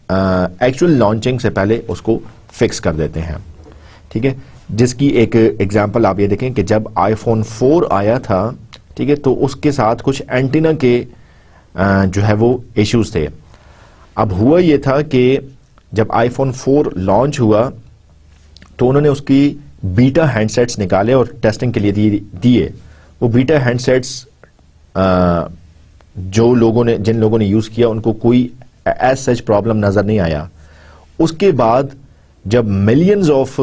एक्चुअल लॉन्चिंग से पहले उसको फिक्स कर देते हैं, ठीक है। जिसकी एक एग्जांपल आप ये देखें कि जब आईफोन 4 आया था, ठीक है, तो उसके साथ कुछ एंटीना के जो है वो इश्यूज थे। अब हुआ ये था कि जब आईफोन 4 लॉन्च हुआ तो उन्होंने उसकी बीटा हैंडसेट्स निकाले और टेस्टिंग के लिए दिए। वो बीटा हैंडसेट्स जिन लोगों ने यूज़ किया उनको कोई एज सच प्रॉब्लम नज़र नहीं आया। उसके बाद जब मिलियंस ऑफ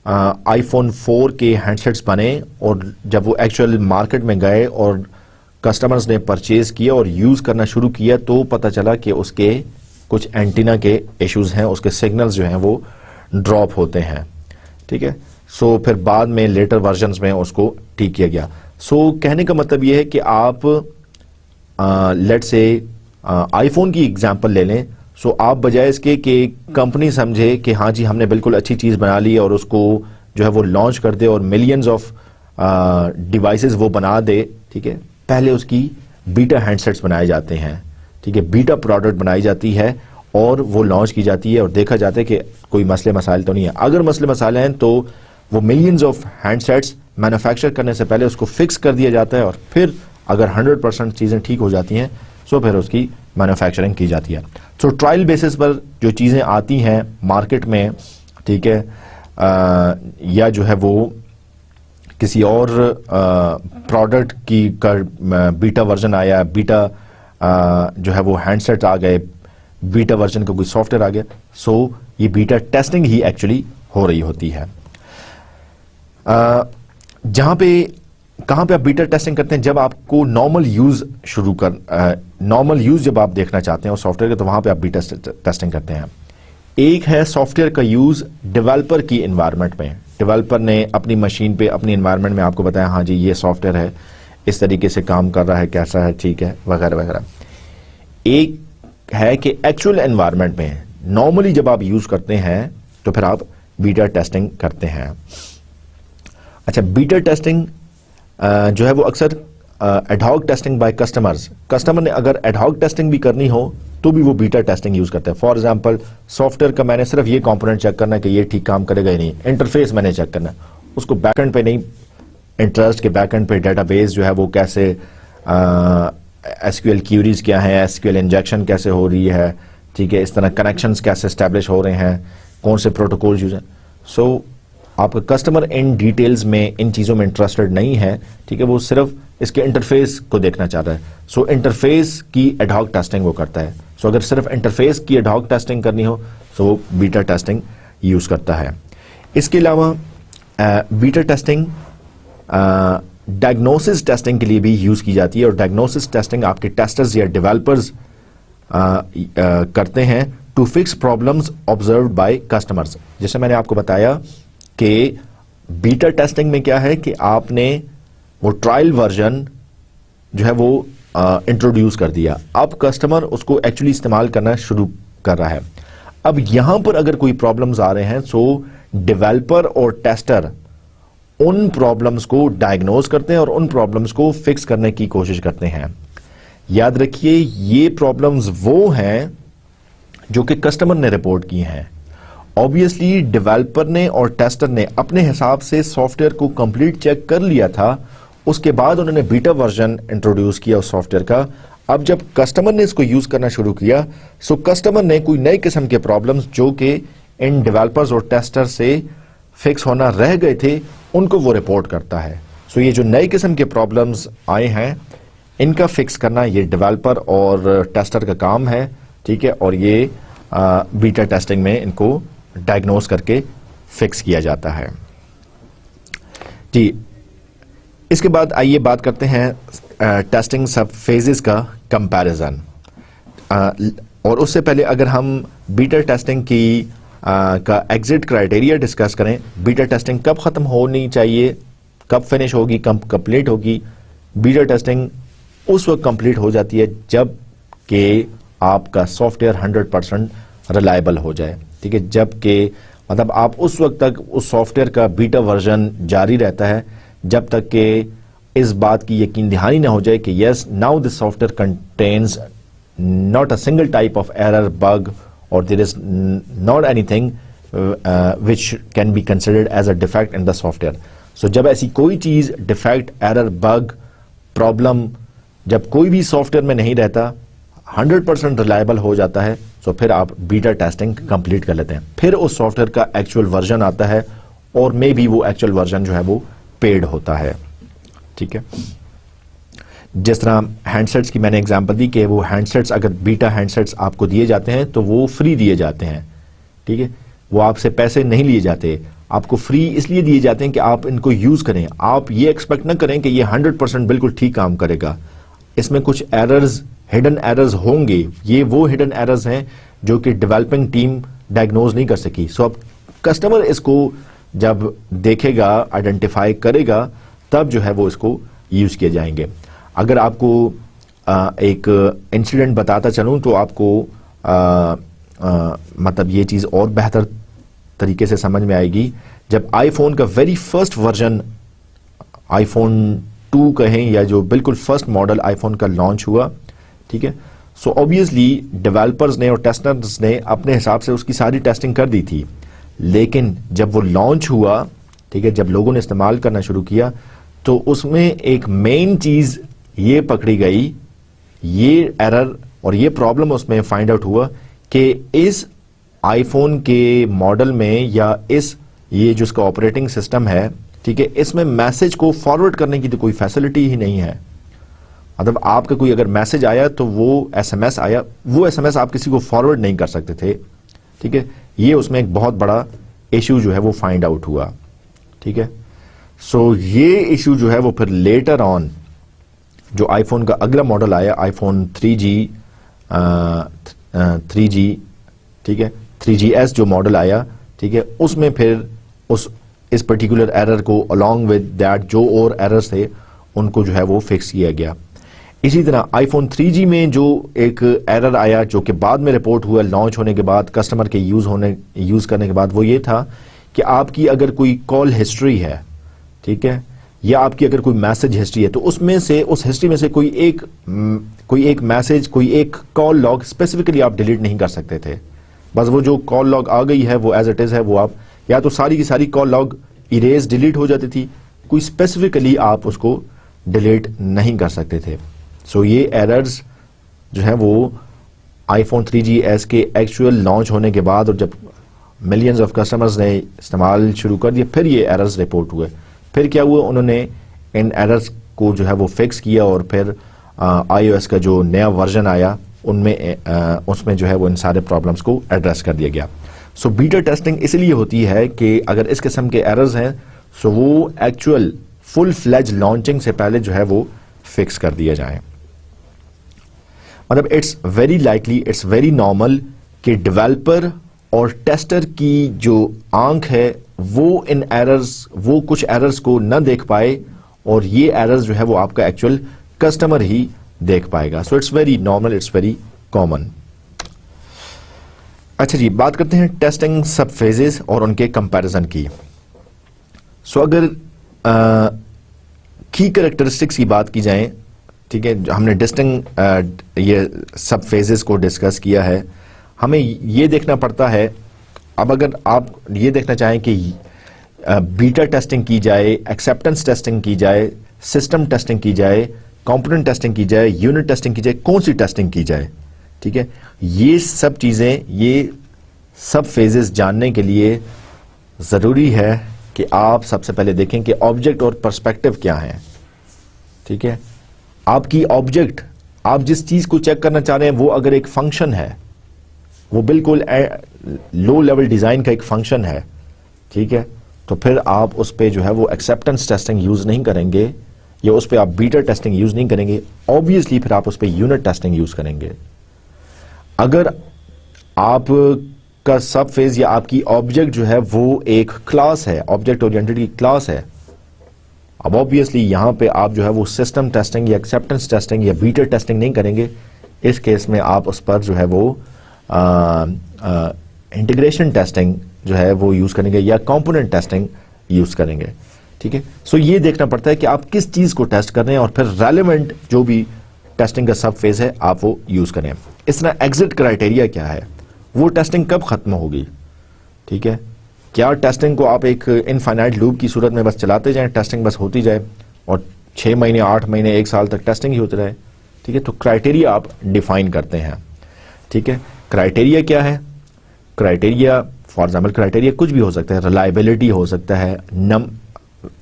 आईफोन 4 के हैंडसेट्स बने और जब वो एक्चुअल मार्केट में गए और कस्टमर्स ने परचेज किया और यूज़ करना शुरू किया, तो पता चला कि उसके कुछ एंटीना के इश्यूज हैं, उसके सिग्नल्स जो हैं वो ड्रॉप होते हैं, ठीक है। सो फिर बाद में लेटर वर्जन्स में उसको ठीक किया गया। सो कहने का मतलब ये है कि आप लेट्स से आईफोन की एग्जांपल ले लें। सो आप बजाय इसके कि कंपनी समझे कि हाँ जी हमने बिल्कुल अच्छी चीज़ बना ली और उसको जो है वो लॉन्च कर दे और मिलियंस ऑफ डिवाइसेस वो बना दे, ठीक है, पहले उसकी बीटा हैंडसेट्स बनाए जाते हैं, ठीक है, बीटा प्रोडक्ट बनाई जाती है और वो लॉन्च की जाती है और देखा जाता है कि कोई मसले मसाइल तो नहीं है। अगर मसले मसाइल हैं तो वो मिलियंस ऑफ हैंडसेट्स मैन्युफैक्चर करने से पहले उसको फिक्स कर दिया जाता है और फिर अगर 100% चीज़ें ठीक हो जाती हैं सो फिर उसकी मैन्युफैक्चरिंग की जाती है। सो ट्रायल बेसिस पर जो चीज़ें आती हैं मार्केट में, ठीक है, या जो है वो किसी और प्रोडक्ट की बीटा वर्जन आया, बीटा जो है वो हैंडसेट आ गए, बीटा वर्जन का कोई सॉफ्टवेयर आ गया, सो ये बीटा टेस्टिंग ही एक्चुअली हो रही होती है। जहां पे कहां पे आप बीटा टेस्टिंग करते हैं, जब आपको नॉर्मल यूज जब आप देखना चाहते हैं उस सॉफ्टवेयर का, तो वहां पे आप बीटा टेस्टिंग करते हैं। एक है सॉफ्टवेयर का यूज डेवलपर की एनवायरनमेंट में, डेवलपर ने अपनी मशीन पे अपनी एनवायरनमेंट में आपको बताया हाँ जी ये सॉफ्टवेयर है, इस तरीके से काम कर रहा है, कैसा है, ठीक है, वगैरह वगैरह। एक है कि एक्चुअल एनवायरनमेंट में नॉर्मली जब आप यूज करते हैं तो फिर आप बीटा टेस्टिंग करते हैं। अच्छा, बीटा टेस्टिंग जो है वो अक्सर ad hoc testing by customers, customer ने अगर एडहॉक टेस्टिंग भी करनी हो तो भी वो बीटा टेस्टिंग यूज करते हैं। फॉर एग्जांपल, सॉफ्टवेयर का मैंने सिर्फ ये कंपोनेंट चेक करना है कि ये ठीक काम करेगा या नहीं, इंटरफेस मैंने चेक करना है, उसको बैकएंड पे नहीं, इंटरेस्ट के बैकएंड पे डेटाबेस जो है वो कैसे, एसक्यूएल क्यूरीज क्या है, एसक्यूएल इंजेक्शन कैसे हो रही है, ठीक है, इस तरह कनेक्शंस कैसे एस्टैब्लिश हो रहे हैं, कौन से प्रोटोकॉल यूज है। सो आपका कस्टमर इन डिटेल्स में, इन चीज़ों में इंटरेस्टेड नहीं है, ठीक है, वो सिर्फ इसके इंटरफेस को देखना चाहता है। सो इंटरफेस की एडहॉक टेस्टिंग वो करता है। सो अगर सिर्फ इंटरफेस की एडहॉक टेस्टिंग करनी हो तो वो बीटा टेस्टिंग यूज करता है। इसके अलावा बीटा टेस्टिंग डायग्नोसिस टेस्टिंग के लिए भी यूज की जाती है, और डायग्नोसिस टेस्टिंग आपके टेस्टर्स या डेवलपर्स करते हैं to fix problems observed by customers. जैसे मैंने आपको बताया कि बीटा टेस्टिंग में क्या है कि आपने वो ट्रायल वर्जन जो है वो इंट्रोड्यूस कर दिया, अब कस्टमर उसको एक्चुअली इस्तेमाल करना शुरू कर रहा है। अब यहां पर अगर कोई प्रॉब्लम्स आ रहे हैं, सो डेवलपर और टेस्टर उन प्रॉब्लम्स को डायग्नोज करते हैं और उन प्रॉब्लम्स को फिक्स करने की कोशिश करते हैं। याद रखिए, ये प्रॉब्लम्स वो हैं जो कि कस्टमर ने रिपोर्ट की हैं। ऑब्वियसली डेवलपर ने और टेस्टर ने अपने हिसाब से सॉफ्टवेयर को कंप्लीट चेक कर लिया था, उसके बाद उन्होंने बीटा वर्जन इंट्रोड्यूस किया उस सॉफ्टवेयर का। अब जब कस्टमर ने इसको यूज करना शुरू किया, सो कस्टमर ने कोई नई किस्म के प्रॉब्लम्स जो कि इन डेवलपर्स और टेस्टर से फिक्स होना रह गए थे, उनको वो रिपोर्ट करता है। सो ये जो नए किस्म के प्रॉब्लम्स आए हैं, इनका फिक्स करना ये डेवलपर और टेस्टर का काम है, ठीक है, और ये बीटा टेस्टिंग में इनको डायग्नोज करके फिक्स किया जाता है। जी, इसके बाद आइए बात करते हैं टेस्टिंग सब फेजेस का कंपैरिजन। और उससे पहले अगर हम बीटा टेस्टिंग की का एग्जिट क्राइटेरिया डिस्कस करें, बीटा टेस्टिंग कब खत्म होनी चाहिए, कब फिनिश होगी, कब कंप्लीट होगी। बीटा टेस्टिंग उस वक्त कंप्लीट हो जाती है जब कि आपका सॉफ्टवेयर 100% रिलायबल हो जाए, ठीक है, जबकि मतलब आप उस वक्त तक उस सॉफ्टवेयर का बीटा वर्जन जारी रहता है जब तक कि इस बात की यकीन दहानी ना हो जाए कि yes now this software contains not a single type of error, bug, और there is not anything which can be considered as a defect in the software. So जब ऐसी कोई चीज, डिफेक्ट, एरर, बग, प्रॉब्लम, जब कोई भी software में नहीं रहता, 100% रिलायबल हो जाता है, तो फिर आप बीटा टेस्टिंग कंप्लीट कर लेते हैं। फिर उस सॉफ्टवेयर का एक्चुअल वर्जन आता है, और मे बी वो एक्चुअल वर्जन जो है वो पेड होता है, ठीक है। जिस तरह हैंडसेट्स की मैंने एग्जांपल दी कि वो हैंडसेट्स, अगर बीटा हैंडसेट्स आपको दिए जाते हैं तो वो फ्री दिए जाते हैं, ठीक है, वो आपसे पैसे नहीं लिए जाते, आपको फ्री इसलिए दिए जाते हैं कि आप इनको यूज करें। आप ये एक्सपेक्ट ना करें कि ये 100% बिल्कुल ठीक काम करेगा, इसमें कुछ एरर्स, हिडन एरर्स होंगे। ये वो हिडन एरर्स हैं जो कि डेवलपिंग टीम डायग्नोज नहीं कर सकी। सो अब कस्टमर इसको जब देखेगा, आइडेंटिफाई करेगा, तब जो है वो इसको यूज किए जाएंगे। अगर आपको एक इंसिडेंट बताता चलूं तो आपको मतलब ये चीज और बेहतर तरीके से समझ में आएगी। जब आईफोन का वेरी फर्स्ट वर्जन, आईफोन 2 कहें या जो बिल्कुल फर्स्ट मॉडल आईफोन का लॉन्च हुआ, ठीक है, सो ऑब्वियसली डेवलपर्स ने और टेस्टर्स ने अपने हिसाब से उसकी सारी टेस्टिंग कर दी थी, लेकिन जब वो लॉन्च हुआ, ठीक है, जब लोगों ने इस्तेमाल करना शुरू किया, तो उसमें एक मेन चीज ये पकड़ी गई, ये एरर और ये प्रॉब्लम उसमें फाइंड आउट हुआ कि इस आईफोन के मॉडल में या इस ये जो इसका ऑपरेटिंग सिस्टम है, ठीक है, इसमें मैसेज को फॉरवर्ड करने की तो कोई फैसिलिटी ही नहीं है। मतलब आपका कोई अगर मैसेज आया तो वो एसएमएस आया, वो एसएमएस आप किसी को फॉरवर्ड नहीं कर सकते थे, ठीक है। ये उसमें एक बहुत बड़ा इश्यू जो है वो फाइंड आउट हुआ, ठीक है। सो ये इशू जो है वो फिर लेटर ऑन जो आईफोन का अगला मॉडल आया, आईफोन 3G, 3G, ठीक है, 3GS जो मॉडल आया, ठीक है, उसमें फिर इस पर्टिकुलर एरर को अलॉन्ग विद दैट जो और एरर्स थे उनको जो है वो फिक्स किया गया। इसी तरह आईफोन 3G में जो एक एरर आया जो कि बाद में रिपोर्ट हुआ लॉन्च होने के बाद, कस्टमर के यूज़ करने के बाद, वो ये था कि आपकी अगर कोई कॉल हिस्ट्री है, ठीक है, या आपकी अगर कोई मैसेज हिस्ट्री है, तो उसमें से उस हिस्ट्री में से कोई एक मैसेज, कोई एक कॉल लॉग स्पेसिफिकली आप डिलीट नहीं कर सकते थे। बस वो जो कॉल लॉग आ गई है वो एज इट इज़ है, वो आप या तो सारी की सारी कॉल लॉग इरेज डिलीट हो जाती थी, कोई स्पेसिफिकली आप उसको डिलीट नहीं कर सकते थे। सो ये एरर्स जो है वो आईफोन 3GS के एक्चुअल लॉन्च होने के बाद और जब मिलियंस ऑफ कस्टमर्स ने इस्तेमाल शुरू कर दिया, फिर ये एरर्स रिपोर्ट हुए। फिर क्या हुआ, उन्होंने इन एरर्स को जो है वो फिक्स किया और फिर iOS का जो नया वर्जन आया उसमें जो है वो इन सारे प्रॉब्लम्स को एड्रेस कर दिया गया। सो बीटा टेस्टिंग इसलिए होती है कि अगर इस किस्म के एरर्स हैं सो वो एक्चुअल फुल फ्लेज लॉन्चिंग से पहले जो है वो फिक्स कर दिया जाए। मतलब it's very likely, it's very normal कि डेवलपर और टेस्टर की जो आंख है वो इन एरर्स, वो कुछ एरर्स को न देख पाए और ये एरर्स जो है वो आपका एक्चुअल कस्टमर ही देख पाएगा। So it's very normal, it's very common. अच्छा जी, बात करते हैं टेस्टिंग सब फेजेस और उनके कंपैरिजन की। सो अगर की कैरेक्टरिस्टिक्स की बात की जाए, ठीक है, हमने डिस्टिंग ये सब फेजेस को डिस्कस किया है, हमें ये देखना पड़ता है। अब अगर आप ये देखना चाहें कि बीटा टेस्टिंग की जाए, एक्सेप्टेंस टेस्टिंग की जाए, सिस्टम टेस्टिंग की जाए, कंपोनेंट टेस्टिंग की जाए, यूनिट टेस्टिंग की जाए, कौन सी टेस्टिंग की जाए, ठीक है, ये सब चीज़ें, ये सब फेजेस जानने के लिए ज़रूरी है कि आप सबसे पहले देखें कि ऑब्जेक्ट और पर्सपेक्टिव क्या है। ठीक है, आपकी ऑब्जेक्ट, आप जिस चीज़ को चेक करना चाह रहे हैं वो अगर एक फंक्शन है, वो बिल्कुल लो लेवल डिज़ाइन का एक फंक्शन है, ठीक है, तो फिर आप उस पर जो है वो एक्सेप्टेंस टेस्टिंग यूज़ नहीं करेंगे या उस पर आप बीटा टेस्टिंग यूज़ नहीं करेंगे। ऑब्वियसली फिर आप उस पर यूनिट टेस्टिंग यूज़ करेंगे। अगर आप का सब फेज या आपकी ऑब्जेक्ट जो है वो एक क्लास है, ऑब्जेक्ट ओरिएंटेड की क्लास है, अब ऑब्वियसली यहां पे आप जो है वो सिस्टम टेस्टिंग या एक्सेप्टेंस टेस्टिंग या बीटा टेस्टिंग नहीं करेंगे। इस केस में आप उस पर जो है वो इंटीग्रेशन टेस्टिंग जो है वो यूज करेंगे या कंपोनेंट टेस्टिंग यूज करेंगे। ठीक है, सो ये देखना पड़ता है कि आप किस चीज को टेस्ट कर रहे हैं और फिर रेलेवेंट जो भी टेस्टिंग का सब फेज है आप वो यूज करें। इस तरह एग्जिट क्राइटेरिया क्या है, वो टेस्टिंग कब खत्म होगी। ठीक है, क्या टेस्टिंग को आप एक इनफाइनाइट लूप की सूरत में बस चलाते जाएं, टेस्टिंग बस होती जाए और 6 महीने 8 महीने 1 साल तक टेस्टिंग ही होती रहे। ठीक है, तो क्राइटेरिया आप डिफाइन करते हैं। ठीक है, क्राइटेरिया क्या है, क्राइटेरिया फॉर एग्जाम्पल क्राइटेरिया कुछ भी हो सकता है, रिलायबिलिटी हो सकता है,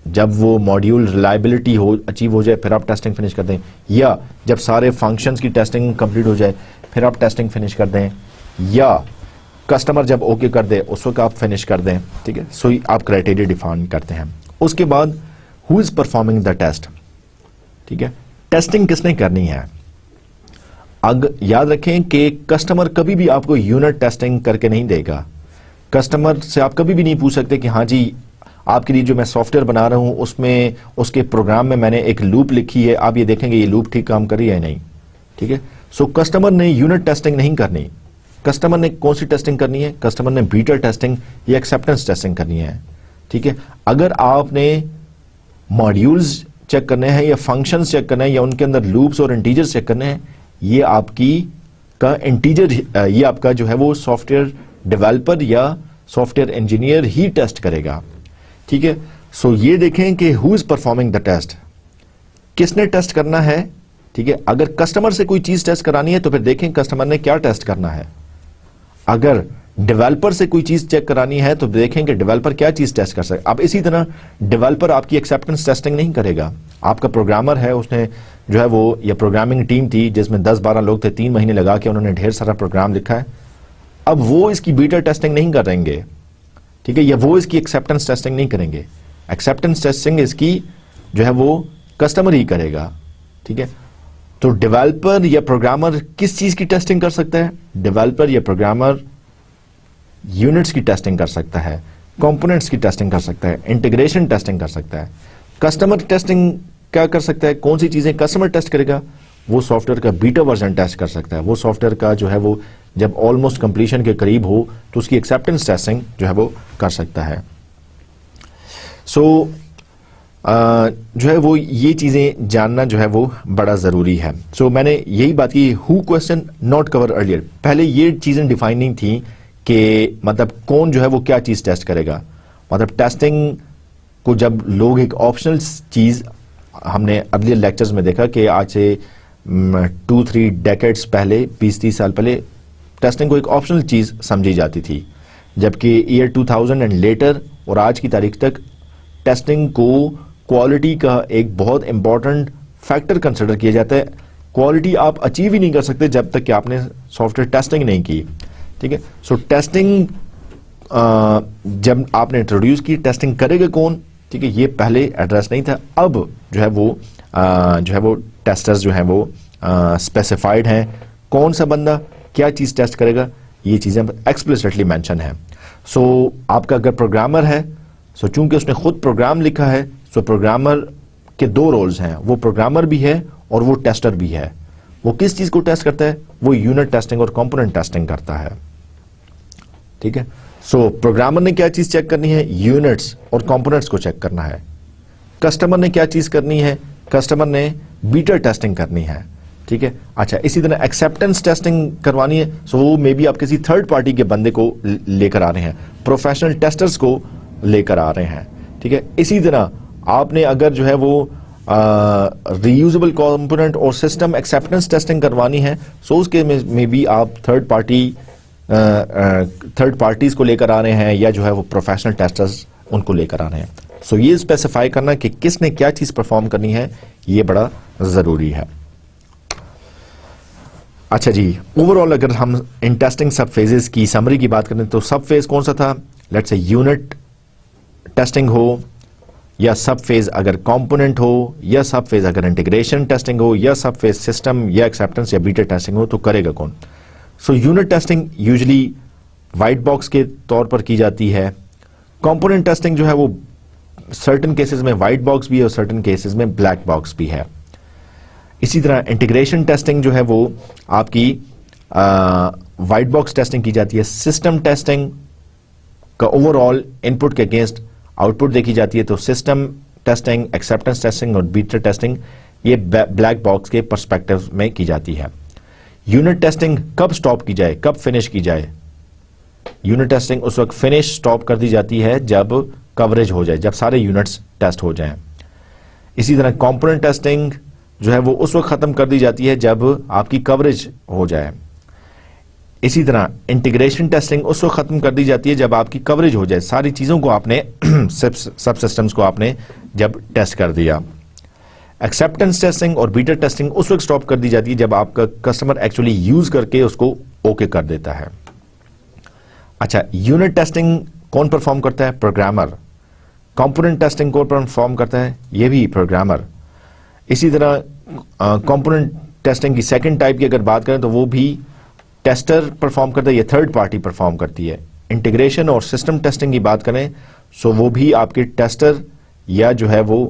जब वो मॉड्यूल रिलायबिलिटी हो अचीव हो जाए फिर आप टेस्टिंग फिनिश कर दें, या जब सारे फंक्शंस की टेस्टिंग कंप्लीट हो जाए फिर आप टेस्टिंग फिनिश कर दें, या कस्टमर जब ओके कर दे उस वक्त आप फिनिश कर दें। ठीक है, सो आप क्राइटेरिया डिफाइन करते हैं। उसके बाद who is performing the test. ठीक है, टेस्टिंग किसने करनी है। याद रखें कि कस्टमर कभी भी आपको यूनिट टेस्टिंग करके नहीं देगा। कस्टमर से आप कभी भी नहीं पूछ सकते कि हाँ जी आपके लिए जो मैं सॉफ्टवेयर बना रहा हूं उसमें उसके प्रोग्राम में मैंने एक लूप लिखी है, आप ये देखेंगे ये लूप ठीक काम कर रही है या नहीं। ठीक है, सो कस्टमर ने यूनिट टेस्टिंग नहीं करनी। कस्टमर ने कौन सी टेस्टिंग करनी है, कस्टमर ने बीटा टेस्टिंग या एक्सेप्टेंस टेस्टिंग करनी है। ठीक है, अगर आपने मॉड्यूल्स चेक करने हैं या फंक्शंस चेक करने हैं या उनके अंदर लूप्स और इंटीजर्स चेक करने हैं, ये आपकी का इंटीजर, ये आपका जो है वो सॉफ्टवेयर डेवलपर या सॉफ्टवेयर इंजीनियर ही टेस्ट करेगा। ठीक है, सो ये देखें कि who is performing the test, किसने टेस्ट करना है। ठीक है, अगर कस्टमर से कोई चीज टेस्ट करानी है तो फिर देखें कस्टमर ने क्या टेस्ट करना है। अगर डेवलपर से कोई चीज चेक करानी है तो देखें कि डेवलपर क्या चीज टेस्ट कर सकता है। अब इसी तरह डेवलपर आपकी एक्सेप्टेंस टेस्टिंग नहीं करेगा। आपका प्रोग्रामर है, उसने जो है वो, या प्रोग्रामिंग टीम थी जिसमें 10-12 लोग थे, 3 महीने लगा के उन्होंने ढेर सारा प्रोग्राम लिखा है, अब वो इसकी बीटा टेस्टिंग नहीं करेंगे। ठीक है, या वो इसकी एक्सेप्टेंस टेस्टिंग नहीं करेंगे। एक्सेप्टेंस टेस्टिंग इसकी जो है वो कस्टमर ही करेगा, ठीक है। तो डेवलपर या प्रोग्रामर किस चीज की टेस्टिंग कर सकता है? डेवलपर या प्रोग्रामर यूनिट्स की टेस्टिंग कर सकता है, कंपोनेंट्स की टेस्टिंग कर सकता है, इंटीग्रेशन टेस्टिंग कर सकता है। कस्टमर टेस्टिंग क्या कर सकता है? कौन सी चीजें कस्टमर टेस्ट करेगा? वो सॉफ्टवेयर का बीटा वर्जन टेस्ट कर सकता है, वो सॉफ्टवेयर का जो है वो जब ऑलमोस्ट कंप्लीशन के करीब हो तो उसकी एक्सेप्टेंस टेस्टिंग जो है वो कर सकता है। सो जो है वो ये चीजें जानना जो है वो बड़ा जरूरी है। सो मैंने यही बात की, who question not cover earlier, पहले ये चीजें डिफाइन नहीं थी कि मतलब कौन जो है वो क्या चीज टेस्ट करेगा। मतलब टेस्टिंग को जब लोग एक ऑप्शनल चीज, हमने अर्लियर लेक्चर्स में देखा कि आज से 2-3 डेकेड्स पहले, 20-30 साल पहले टेस्टिंग को एक ऑप्शनल चीज समझी जाती थी, जबकि ईयर 2000 एंड लेटर और आज की तारीख तक टेस्टिंग को क्वालिटी का एक बहुत इंपॉर्टेंट फैक्टर कंसिडर किया जाता है। क्वालिटी आप अचीव ही नहीं कर सकते जब तक कि आपने सॉफ्टवेयर टेस्टिंग नहीं की, ठीक है। सो टेस्टिंग जब आपने इंट्रोड्यूस की, टेस्टिंग करेगा कौन, ठीक है, ये पहले एड्रेस नहीं था। अब जो है वो टेस्टर्स जो है वो स्पेसिफाइड हैं, कौन सा बंदा क्या चीज टेस्ट करेगा, ये चीजें एक्सप्लिसिटली मेंशन है। सो आपका अगर प्रोग्रामर है, सो चूंकि उसने खुद प्रोग्राम लिखा है, सो प्रोग्रामर के 2 रोल्स हैं, वो प्रोग्रामर भी है और वो टेस्टर भी है। वो किस चीज को टेस्ट करता है? वो यूनिट टेस्टिंग और कंपोनेंट टेस्टिंग करता है, ठीक है। सो प्रोग्रामर ने क्या चीज चेक करनी है? यूनिट्स और कंपोनेंट्स को चेक करना है। कस्टमर ने क्या चीज करनी है? कस्टमर ने बीटा टेस्टिंग करनी है, ठीक है। अच्छा, इसी तरह एक्सेप्टेंस टेस्टिंग करवानी है, सो वो मे बी आप किसी थर्ड पार्टी के बंदे को लेकर आ रहे हैं, प्रोफेशनल टेस्टर्स को लेकर आ रहे हैं, ठीक है। इसी तरह आपने अगर जो है वो रीयूजेबल कंपोनेंट और सिस्टम एक्सेप्टेंस टेस्टिंग करवानी है, सो उसके में भी आप थर्ड पार्टीज को लेकर आ रहे हैं, या जो है वो प्रोफेशनल टेस्टर्स उनको लेकर आ रहे हैं। सो ये स्पेसिफाई करना कि किसने क्या चीज परफॉर्म करनी है, ये बड़ा जरूरी है। अच्छा जी, ओवरऑल अगर हम इन टेस्टिंग सब फेजेस की समरी की बात करें तो सब फेज कौन सा था? लेट्स से यूनिट टेस्टिंग हो, या सब फेज अगर कंपोनेंट हो, या सब फेज अगर इंटीग्रेशन टेस्टिंग हो, या सब फेज सिस्टम या एक्सेप्टेंस या बीटा टेस्टिंग हो, तो करेगा कौन? So unit testing usually white box के तौर पर की जाती है। कंपोनेंट टेस्टिंग जो है वो सर्टेन केसेस में वाइट बॉक्स भी है और सर्टेन केसेस में ब्लैक बॉक्स भी है। इसी तरह इंटीग्रेशन टेस्टिंग जो है वो आपकी वाइट बॉक्स टेस्टिंग की जाती है। सिस्टम टेस्टिंग का ओवरऑल इनपुट के अगेंस्ट आउटपुट देखी जाती है। तो सिस्टम टेस्टिंग, एक्सेप्टेंस टेस्टिंग और बीटा टेस्टिंग ये ब्लैक बॉक्स के पर्सपेक्टिव में की जाती है। यूनिट टेस्टिंग कब स्टॉप की जाए, कब फिनिश की जाए? यूनिट टेस्टिंग उस वक्त फिनिश स्टॉप कर दी जाती है जब कवरेज हो जाए, जब सारे यूनिट्स टेस्ट हो जाएं। इसी तरह कंपोनेंट टेस्टिंग जो है वो उस वक्त खत्म कर दी जाती है जब आपकी कवरेज हो जाए। इसी तरह इंटीग्रेशन टेस्टिंग उस वक्त खत्म कर दी जाती है जब आपकी कवरेज हो जाए, सारी चीजों को आपने सब सिस्टम्स को आपने जब टेस्ट कर दिया। एक्सेप्टेंस टेस्टिंग और बीटा टेस्टिंग उस वक्त स्टॉप कर दी जाती है जब आपका कस्टमर एक्चुअली यूज करके उसको ओके कर देता है। अच्छा, यूनिट टेस्टिंग कौन परफॉर्म करता है? प्रोग्रामर। कंपोनेंट टेस्टिंग कौन परफॉर्म करता है? ये भी प्रोग्रामर। इसी तरह कंपोनेंट टेस्टिंग की सेकंड टाइप की अगर बात करें तो वो भी टेस्टर परफॉर्म करता है या थर्ड पार्टी परफॉर्म करती है। इंटीग्रेशन और सिस्टम टेस्टिंग की बात करें सो वो भी आपके टेस्टर या जो है वो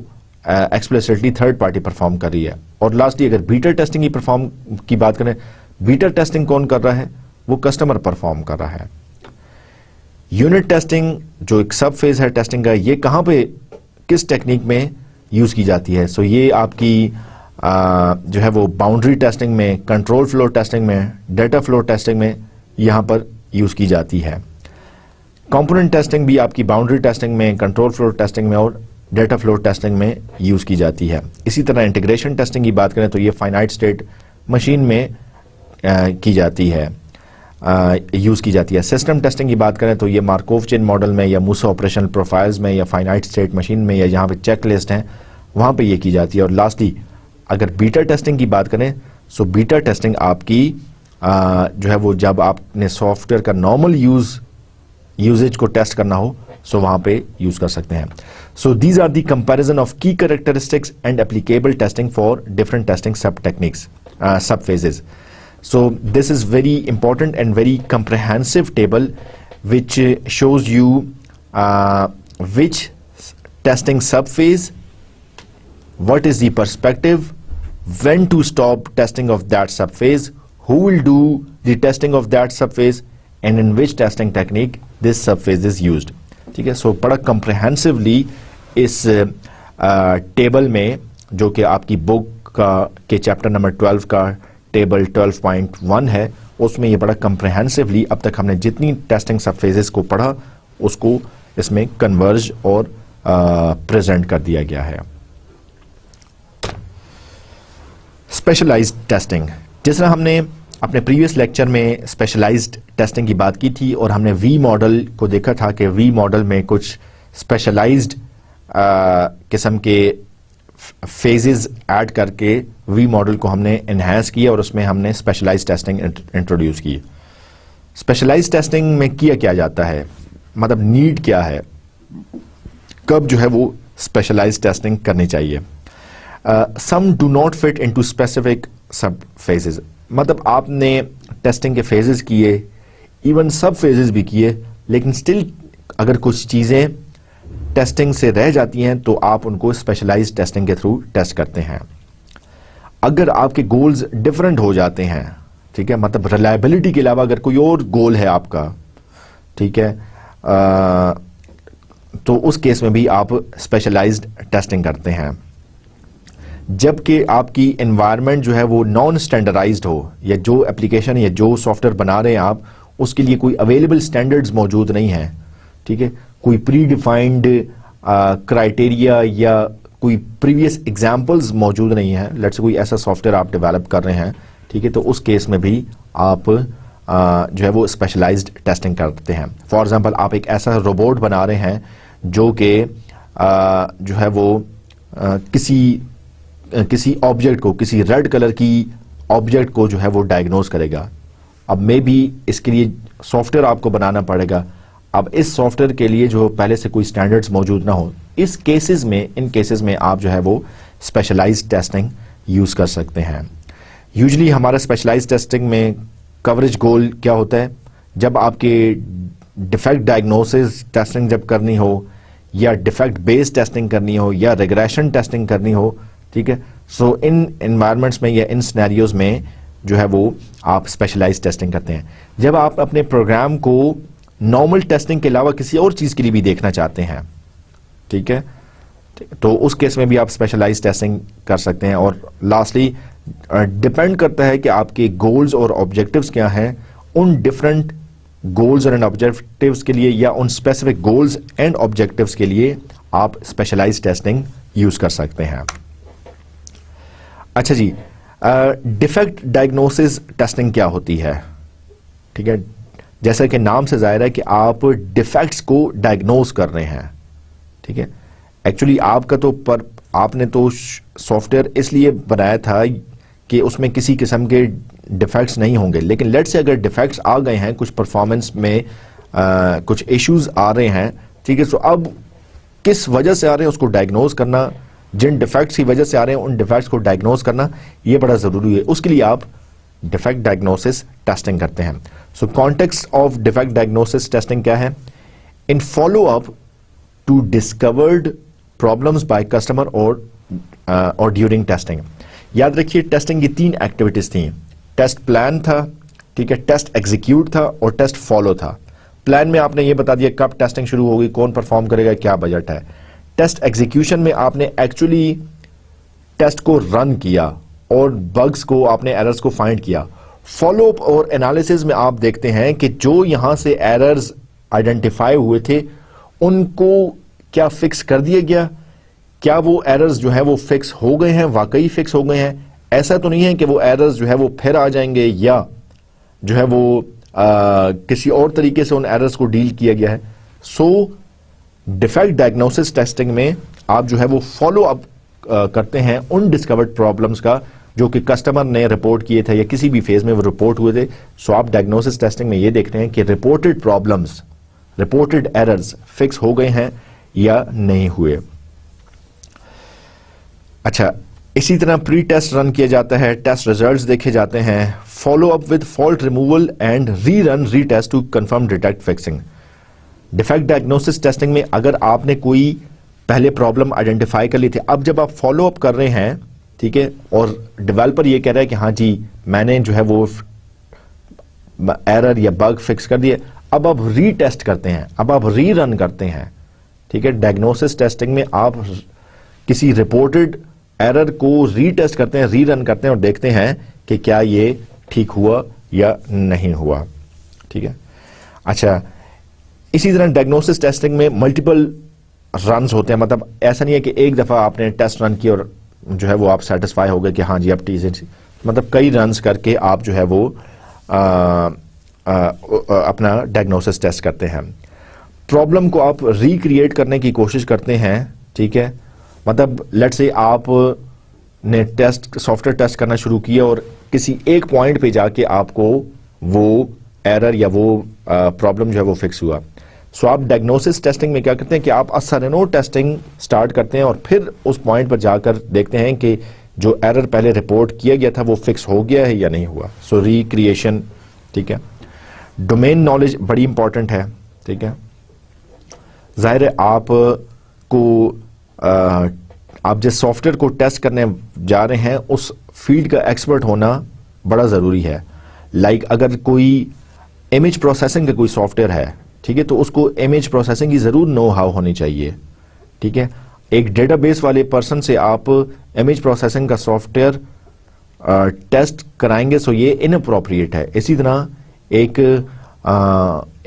एक्सप्लिसिटली थर्ड पार्टी परफॉर्म कर रही है। और लास्टली अगर बीटा टेस्टिंग की परफॉर्म की बात करें, बीटा टेस्टिंग कौन कर रहा है? वो कस्टमर परफॉर्म कर रहा है। यूनिट टेस्टिंग जो एक सब फेज है टेस्टिंग का, ये कहां पे किस टेक्निक में यूज की जाती है? सो ये आपकी जो है वो बाउंड्री टेस्टिंग में, कंट्रोल फ्लो टेस्टिंग में, डेटा फ्लो टेस्टिंग में यहां पर यूज की जाती है। कंपोनेंट टेस्टिंग भी आपकी बाउंड्री टेस्टिंग में, कंट्रोल फ्लो टेस्टिंग में और डेटा फ्लो टेस्टिंग में यूज की जाती है। इसी तरह इंटीग्रेशन टेस्टिंग की बात करें तो ये फाइनाइट स्टेट मशीन में की जाती है, यूज की जाती है। सिस्टम टेस्टिंग की बात करें तो ये मार्कोव चेन मॉडल में या मूसा ऑपरेशनल प्रोफाइल्स में या फाइनाइट स्टेट मशीन में या जहां पे चेक लिस्ट है वहां पे ये की जाती है। और लास्टली अगर बीटा टेस्टिंग की बात करें सो बीटा टेस्टिंग आपकी जो है वो जब आपने सॉफ्टवेयर का नॉर्मल यूजेज को टेस्ट करना हो सो वहां पे यूज कर सकते हैं. So these are the comparison of key characteristics and applicable testing for different testing sub techniques, sub phases. So this is very important and very comprehensive table which shows you which testing subphase, what is the perspective, when to stop testing of that subphase, who will do the testing of that subphase, and in which testing technique this subphase is used. ठीक है. सो बड़ा comprehensively इस table में, जो कि आपकी book का के चैप्टर नंबर 12 का टेबल 12.1 है, उसमें ये बड़ा comprehensively अब तक हमने जितनी टेस्टिंग सब फेजेस को पढ़ा उसको इसमें कन्वर्ज और प्रेजेंट कर दिया गया है. स्पेशलाइज्ड टेस्टिंग, जिस तरह हमने अपने प्रीवियस लेक्चर में स्पेशलाइज्ड टेस्टिंग की बात की थी और हमने वी मॉडल को देखा था कि वी मॉडल में कुछ स्पेशलाइज्ड किस्म के फेजेस ऐड करके वी मॉडल को हमने एनहांस किया और उसमें हमने स्पेशलाइज्ड टेस्टिंग इंट्रोड्यूस की. स्पेशलाइज्ड टेस्टिंग में किया क्या जाता है, मतलब नीड क्या है, कब जो है वो स्पेशलाइज्ड टेस्टिंग करनी चाहिए. Some do not fit into specific sub phases, मतलब आपने टेस्टिंग के फेजेस किए, इवन सब फेजेस भी किए, लेकिन स्टिल अगर कुछ चीज़ें टेस्टिंग से रह जाती हैं तो आप उनको स्पेशलाइज्ड टेस्टिंग के थ्रू टेस्ट करते हैं. अगर आपके गोल्स डिफरेंट हो जाते हैं, ठीक है, मतलब रिलायबिलिटी के अलावा अगर कोई और गोल है आपका, ठीक है, तो उस केस में भी आप स्पेशलाइज्ड टेस्टिंग करते हैं. जबकि आपकी एनवायरनमेंट जो है वो नॉन स्टैंडर्डाइज्ड हो, या जो एप्लीकेशन या जो सॉफ्टवेयर बना रहे हैं आप, उसके लिए कोई अवेलेबल स्टैंडर्ड्स मौजूद नहीं है, ठीक है, कोई प्री डिफाइंड क्राइटेरिया या कोई प्रीवियस एग्जांपल्स मौजूद नहीं है. लेट्स से कोई ऐसा सॉफ्टवेयर आप डेवलप कर रहे हैं, ठीक है, तो उस केस में भी आप जो है वो स्पेशलाइज्ड टेस्टिंग करते हैं. फॉर एग्जांपल आप एक ऐसा रोबोट बना रहे हैं जो कि जो है वो किसी ऑब्जेक्ट को, किसी रेड कलर की ऑब्जेक्ट को जो है वो डायग्नोज करेगा. अब मे बी इसके लिए सॉफ्टवेयर आपको बनाना पड़ेगा. अब इस सॉफ्टवेयर के लिए जो पहले से कोई स्टैंडर्ड्स मौजूद ना हो, इन केसेस में आप जो है वो स्पेशलाइज्ड टेस्टिंग यूज कर सकते हैं. यूजुअली हमारा स्पेशलाइज्ड टेस्टिंग में कवरेज गोल क्या होता है, जब आपके डिफेक्ट डायग्नोसिस टेस्टिंग जब करनी हो, या डिफेक्ट बेस्ड टेस्टिंग करनी हो, या रिग्रेशन टेस्टिंग करनी हो, ठीक है. सो इन एनवायरनमेंट्स में या इन सिनेरियोज में जो है वो आप स्पेशलाइज्ड टेस्टिंग करते हैं. जब आप अपने प्रोग्राम को नॉर्मल टेस्टिंग के अलावा किसी और चीज़ के लिए भी देखना चाहते हैं, ठीक है, तो उस केस में भी आप स्पेशलाइज्ड टेस्टिंग कर सकते हैं. और लास्टली डिपेंड करता है कि आपके गोल्स और ऑब्जेक्टिव्स क्या हैं. उन डिफरेंट गोल्स एंड ऑब्जेक्टिव्स के लिए या उन स्पेसिफिक गोल्स एंड ऑब्जेक्टिव्स के लिए आप स्पेशलाइज्ड टेस्टिंग यूज कर सकते हैं. अच्छा जी, डिफेक्ट डायग्नोसिस टेस्टिंग क्या होती है, ठीक है. जैसा कि नाम से जाहिर है कि आप डिफेक्ट्स को डायग्नोज कर रहे हैं, ठीक है. एक्चुअली आपने तो सॉफ्टवेयर इसलिए बनाया था कि उसमें किसी किस्म के डिफेक्ट्स नहीं होंगे, लेकिन लेट्स से अगर डिफेक्ट्स आ गए हैं, कुछ परफॉर्मेंस में कुछ इश्यूज आ रहे हैं, ठीक है, तो अब किस वजह से आ रहे हैं उसको डायग्नोज करना, जिन डिफेक्ट्स की वजह से आ रहे हैं उन डिफेक्ट्स को डायग्नोज करना, ये बड़ा ज़रूरी है. उसके लिए आप डिफेक्ट डायग्नोसिस टेस्टिंग करते हैं. So context of defect diagnosis testing क्या है, in follow up to discovered problems by customer और ड्यूरिंग टेस्टिंग. याद रखिए टेस्टिंग की 3 एक्टिविटीज थी. टेस्ट प्लान था, ठीक है, टेस्ट एग्जीक्यूट था और टेस्ट फॉलो था. प्लान में आपने ये बता दिया कब टेस्टिंग शुरू होगी, कौन परफॉर्म करेगा, क्या बजट है. टेस्ट एग्जीक्यूशन में आपने एक्चुअली टेस्ट को रन किया और बग्स को, आपने एरर्स को फाइंड किया. फॉलो अप और एनालिसिस में आप देखते हैं कि जो यहां से एरर्स आइडेंटिफाई हुए थे उनको क्या फिक्स कर दिया गया, क्या वो एरर्स जो है वो फिक्स हो गए हैं, वाकई फिक्स हो गए हैं. ऐसा तो नहीं है कि वो एरर्स जो है वो फिर आ जाएंगे या जो है वो किसी और तरीके से उन एरर्स को डील किया गया है. सो डिफेक्ट डायग्नोसिस टेस्टिंग में आप जो है वो फॉलो अप करते हैं उन डिस्कवर्ड प्रॉब्लम्स का जो कि कस्टमर ने रिपोर्ट किए थे या किसी भी फेज में वो रिपोर्ट हुए थे. सो आप डायग्नोसिस टेस्टिंग में ये देखते हैं कि reported problems reported errors fix हो गए हैं या नहीं हुए। अच्छा, इसी तरह प्री टेस्ट रन किया जाता है, टेस्ट रिजल्ट्स देखे जाते हैं, follow up with fault removal and rerun retest to confirm detect fixing. Defect diagnosis testing में अगर आपने कोई पहले प्रॉब्लम आइडेंटिफाई कर ली थी, अब जब आप फॉलो अप कर रहे हैं, ठीक है, और डेवलपर ये कह रहा है कि हाँ जी मैंने जो है वो एरर या बग फिक्स कर दिए, अब आप रीटेस्ट करते हैं, अब आप रीरन करते हैं, ठीक है। डायग्नोसिस टेस्टिंग में आप किसी रिपोर्टेड एरर को रीटेस्ट करते हैं, रीरन करते हैं और देखते हैं कि क्या ये ठीक हुआ या नहीं हुआ, ठीक है। अच्छा, इसी तरह डायग्नोसिस टेस्टिंग में मल्टीपल रन्स होते हैं, मतलब ऐसा नहीं है कि एक दफा आपने टेस्ट रन किया और जो है वो आप सेटिस्फाई हो गए कि हाँ जी अब टीज, मतलब कई रन्स करके आप जो है वो अपना डायग्नोसिस टेस्ट करते हैं। प्रॉब्लम को आप रिक्रिएट करने की कोशिश करते हैं, ठीक है। मतलब लेट्स से आप ने टेस्ट सॉफ्टवेयर टेस्ट करना शुरू किया और किसी एक पॉइंट पे जाके आपको वो एरर या वो प्रॉब्लम जो है वो फिक्स हुआ। सो आप डायग्नोसिस टेस्टिंग में क्या करते हैं कि आप असरनो टेस्टिंग स्टार्ट करते हैं और फिर उस पॉइंट पर जाकर देखते हैं कि जो एरर पहले रिपोर्ट किया गया था वो फिक्स हो गया है या नहीं हुआ। सो रिक्रिएशन, ठीक है। डोमेन नॉलेज बड़ी इंपॉर्टेंट है, ठीक है। जाहिर है आप जिस सॉफ्टवेयर को टेस्ट करने जा रहे हैं उस फील्ड का एक्सपर्ट होना बड़ा ज़रूरी है। लाइक अगर कोई इमेज प्रोसेसिंग का कोई सॉफ्टवेयर है, ठीक है, तो उसको इमेज प्रोसेसिंग की ज़रूर नो हाउ होनी चाहिए, ठीक है। एक डेटाबेस वाले पर्सन से आप इमेज प्रोसेसिंग का सॉफ्टवेयर टेस्ट कराएंगे, सो ये इनअप्रोप्रिएट है। इसी तरह एक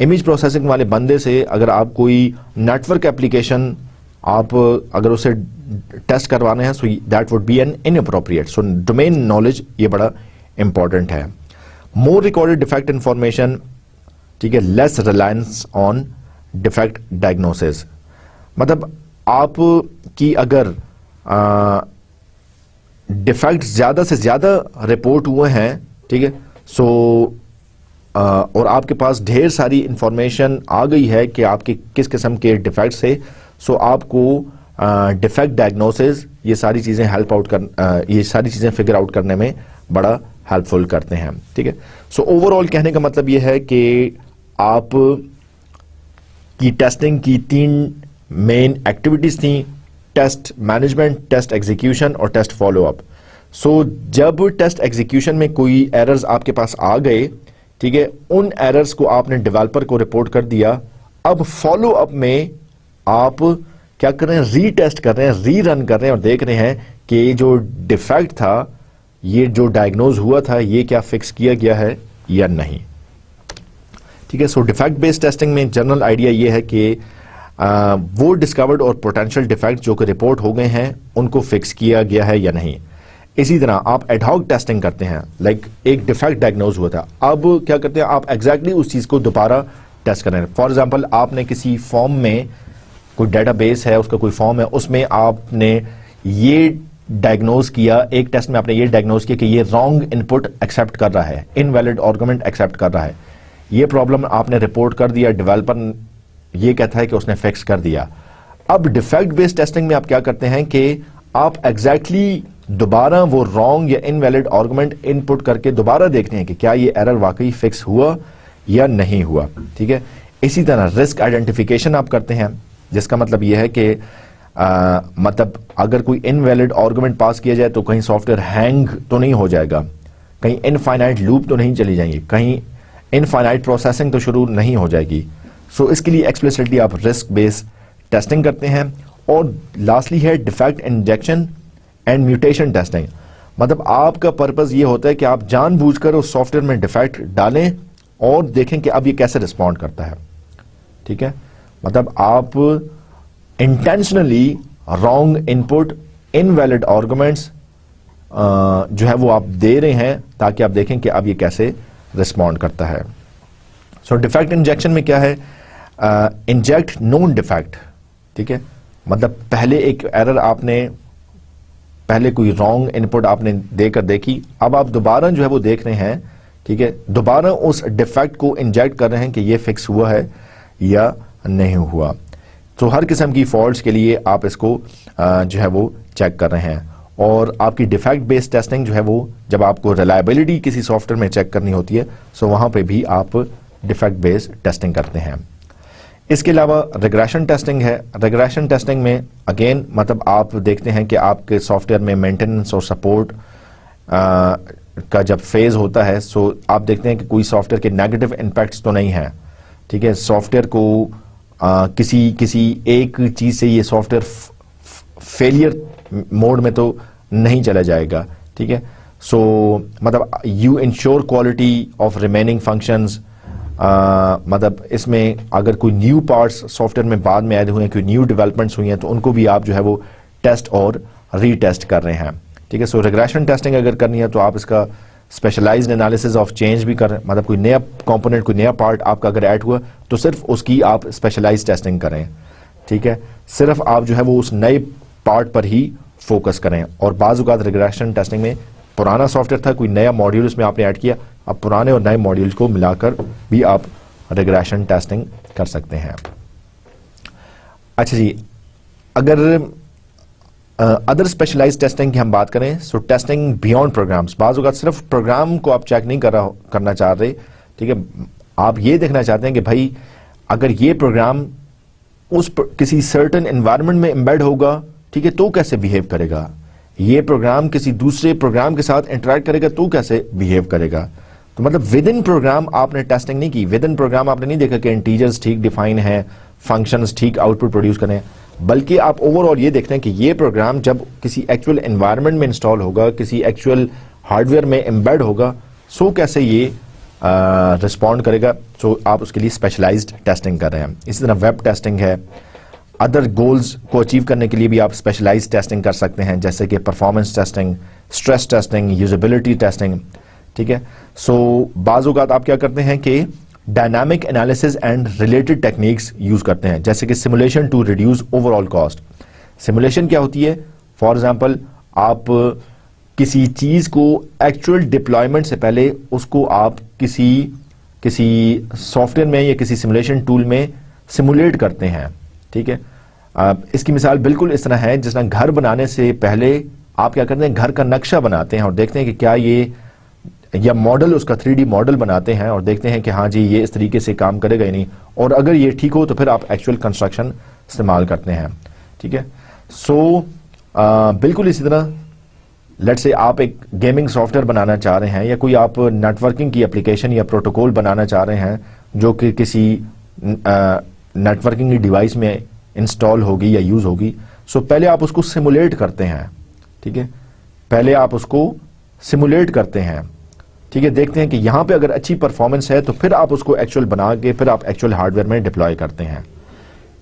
इमेज प्रोसेसिंग वाले बंदे से अगर आप कोई नेटवर्क एप्लीकेशन आप अगर उसे टेस्ट करवाने हैं, so that would be an inappropriate. So domain knowledge ये बड़ा इंपॉर्टेंट है। मोर रिकॉर्डेड डिफेक्ट इंफॉर्मेशन, ठीक है, less reliance on defect diagnosis. मतलब आप की अगर डिफेक्ट ज्यादा से ज्यादा रिपोर्ट हुए हैं, ठीक है, सो और आपके पास ढेर सारी इंफॉर्मेशन आ गई है कि आपके किस किस्म के डिफेक्ट से, सो आपको डिफेक्ट डायग्नोसिस ये सारी चीजें ये सारी चीजें फिगर आउट करने में बड़ा हेल्पफुल करते हैं, ठीक है। सो ओवरऑल कहने का मतलब ये है कि आप की टेस्टिंग की 3 मेन एक्टिविटीज थी: टेस्ट मैनेजमेंट, टेस्ट एग्जीक्यूशन और टेस्ट फॉलो अप। सो जब टेस्ट एग्जीक्यूशन में कोई एरर्स आपके पास आ गए, ठीक है, उन एरर्स को आपने डेवलपर को रिपोर्ट कर दिया। अब फॉलो अप में आप क्या कर रहे हैं, रीटेस्ट कर रहे हैं, रीरन कर रहे हैं और देख रहे हैं कि जो डिफेक्ट था, ये जो डायग्नोज हुआ था, ये क्या फिक्स किया गया है या नहीं, ठीक है। सो डिफेक्ट बेस्ड टेस्टिंग में जनरल आइडिया ये है कि वो डिस्कवर्ड और पोटेंशियल डिफेक्ट जो कि रिपोर्ट हो गए हैं उनको फिक्स किया गया है या नहीं। इसी तरह आप एडहॉक टेस्टिंग करते हैं, लाइक एक डिफेक्ट डायग्नोज हुआ था, अब क्या करते हैं, आप एग्जैक्टली उस चीज को दोबारा टेस्ट कर रहे हैं। फॉर एग्जाम्पल, आपने किसी फॉर्म में, कोई डेटाबेस है, उसका कोई फॉर्म है, उसमें आपने ये डायग्नोज किया, एक टेस्ट में आपने ये डायग्नोज किया कि ये रॉन्ग इनपुट एक्सेप्ट कर रहा है, इनवैलिड आर्गुमेंट एक्सेप्ट कर रहा है। ये प्रॉब्लम आपने रिपोर्ट कर दिया, डेवलपर ये कहता है कि उसने फिक्स कर दिया। अब डिफेक्ट बेस्ड टेस्टिंग में आप क्या करते हैं कि आप एग्जैक्टली दोबारा वो रॉन्ग या इनवैलिड आर्गुमेंट इनपुट करके दोबारा देखते हैं कि क्या ये एरर वाकई फिक्स हुआ या नहीं हुआ, ठीक है। इसी तरह रिस्क आइडेंटिफिकेशन आप करते हैं, जिसका मतलब यह है कि मतलब अगर कोई इनवैलिड आर्गुमेंट पास किया जाए तो कहीं सॉफ्टवेयर हैंग तो नहीं हो जाएगा, कहीं इनफाइनाइट लूप तो नहीं चली जाएंगी, कहीं इनफाइनाइट प्रोसेसिंग तो शुरू नहीं हो जाएगी। सो इसके लिए एक्सप्लिसिटली आप रिस्क बेस्ड टेस्टिंग करते हैं। और लास्टली है defect injection and mutation testing. मतलब आपका पर्पस ये होता है कि आप जानबूझकर उस सॉफ्टवेयर में डिफेक्ट डालें और देखें कि अब ये कैसे रिस्पॉन्ड करता है, ठीक है। मतलब आप intentionally wrong input, invalid arguments जो है वो आप दे रहे हैं ताकि आप देखें कि अब ये कैसे रिस्पॉन्ड करता है। सो डिफेक्ट इंजेक्शन में क्या है, इंजेक्ट नोन डिफेक्ट, ठीक है। मतलब पहले एक एरर आपने, पहले कोई रॉन्ग इनपुट आपने देकर देखी, अब आप दोबारा जो है वो देख रहे हैं, ठीक है, दोबारा उस डिफेक्ट को इंजेक्ट कर रहे हैं कि ये फिक्स हुआ है या नहीं हुआ। तो हर किस्म की फॉल्ट्स के लिए आप इसको जो है वो चेक कर रहे हैं। और आपकी डिफेक्ट बेस्ड टेस्टिंग जो है वो जब आपको रिलायबिलिटी किसी सॉफ्टवेयर में चेक करनी होती है, सो वहाँ पे भी आप डिफेक्ट बेस्ड टेस्टिंग करते हैं। इसके अलावा रिग्रेशन टेस्टिंग है। रिग्रेशन टेस्टिंग में अगेन मतलब आप देखते हैं कि आपके सॉफ्टवेयर में मेंटेनेंस और सपोर्ट का जब फेज होता है, सो आप देखते हैं कि कोई सॉफ्टवेयर के नेगेटिव इम्पैक्ट्स तो नहीं है, ठीक है। सॉफ्टवेयर को किसी एक चीज़ से ये सॉफ्टवेयर फेलियर मोड में तो नहीं चला जाएगा, ठीक है। सो मतलब you ensure quality of remaining functions. मतलब इसमें अगर कोई न्यू पार्ट्स सॉफ्टवेयर में बाद में ऐड हुए हैं, कोई न्यू डेवलपमेंट्स हुई हैं, तो उनको भी आप जो है वो टेस्ट और रीटेस्ट कर रहे हैं, ठीक है। सो रिग्रेशन टेस्टिंग अगर करनी है तो आप इसका स्पेशलाइज्ड एनालिसिस ऑफ चेंज भी करें। मतलब कोई नया कंपोनेंट, कोई नया पार्ट आपका अगर ऐड हुआ तो सिर्फ उसकी आप स्पेशलाइज्ड टेस्टिंग करें, ठीक है। सिर्फ आप जो है वो उस नए पार्ट पर ही फोकस करें। और बाज़ औक़ात रिग्रेशन टेस्टिंग में पुराना सॉफ्टवेयर था, कोई नया मॉड्यूल उसमें आपने ऐड किया, अब पुराने और नए मॉड्यूल्स को मिलाकर भी आप रिग्रेशन टेस्टिंग कर सकते हैं। अच्छा जी, अगर अदर स्पेशलाइज्ड टेस्टिंग की हम बात करें, सो टेस्टिंग बियॉन्ड प्रोग्राम्स। बाज़ औक़ात सिर्फ प्रोग्राम को आप चेक नहीं करना चाह रहे, ठीक है। आप ये देखना चाहते हैं कि भाई अगर ये प्रोग्राम किसी सर्टेन एनवायरनमेंट में एम्बेड होगा, ठीक है, तो कैसे बिहेव करेगा। ये प्रोग्राम किसी दूसरे प्रोग्राम के साथ इंटरेक्ट करेगा तो कैसे बिहेव करेगा। तो मतलब विद इन प्रोग्राम आपने टेस्टिंग नहीं की। विद इन प्रोग्राम आपने नहीं देखा कि इंटीजर्स ठीक डिफाइन है, फंक्शंस ठीक आउटपुट प्रोड्यूस करें, बल्कि आप ओवरऑल ये देखते हैं कि ये प्रोग्राम जब किसी एक्चुअल एनवायरनमेंट में इंस्टॉल होगा, किसी एक्चुअल हार्डवेयर में एम्बेड होगा, सो कैसे ये रिस्पॉन्ड करेगा। सो आप उसके लिए स्पेशलाइज्ड टेस्टिंग कर रहे हैं। इसी तरह वेब टेस्टिंग है। अदर गोल्स को अचीव करने के लिए भी आप स्पेशलाइज्ड टेस्टिंग कर सकते हैं, जैसे कि performance testing, stress testing, usability testing, ठीक है। सो बाज़ औक़ात आप क्या करते हैं कि dynamic analysis and related techniques use करते हैं, जैसे कि simulation to reduce overall cost. Simulation क्या होती है? फॉर एग्जांपल आप किसी चीज को एक्चुअल डिप्लॉयमेंट से पहले उसको आप किसी सॉफ्टवेयर में या किसी सिमुलेशन टूल में सिमुलेट करते हैं, ठीक है। इसकी मिसाल बिल्कुल इस तरह है जिस तरह घर बनाने से पहले आप क्या करते हैं, घर का नक्शा बनाते हैं और देखते हैं कि क्या ये, या मॉडल, उसका 3D मॉडल बनाते हैं और देखते हैं कि हाँ जी ये इस तरीके से काम करेगा या नहीं, और अगर ये ठीक हो तो फिर आप एक्चुअल कंस्ट्रक्शन इस्तेमाल करते हैं, ठीक है। सो बिल्कुल इसी तरह लेट्स से आप एक गेमिंग सॉफ्टवेयर बनाना चाह रहे हैं, या कोई आप नेटवर्किंग की एप्लीकेशन या प्रोटोकॉल बनाना चाह रहे हैं जो कि किसी नेटवर्किंग की डिवाइस में इंस्टॉल होगी या यूज होगी। सो पहले आप उसको सिमुलेट करते हैं, ठीक है। पहले आप उसको सिमुलेट करते हैं, ठीक है। देखते हैं कि यहाँ पे अगर अच्छी परफॉर्मेंस है तो फिर आप उसको एक्चुअल बना के फिर आप एक्चुअल हार्डवेयर में डिप्लॉय करते हैं।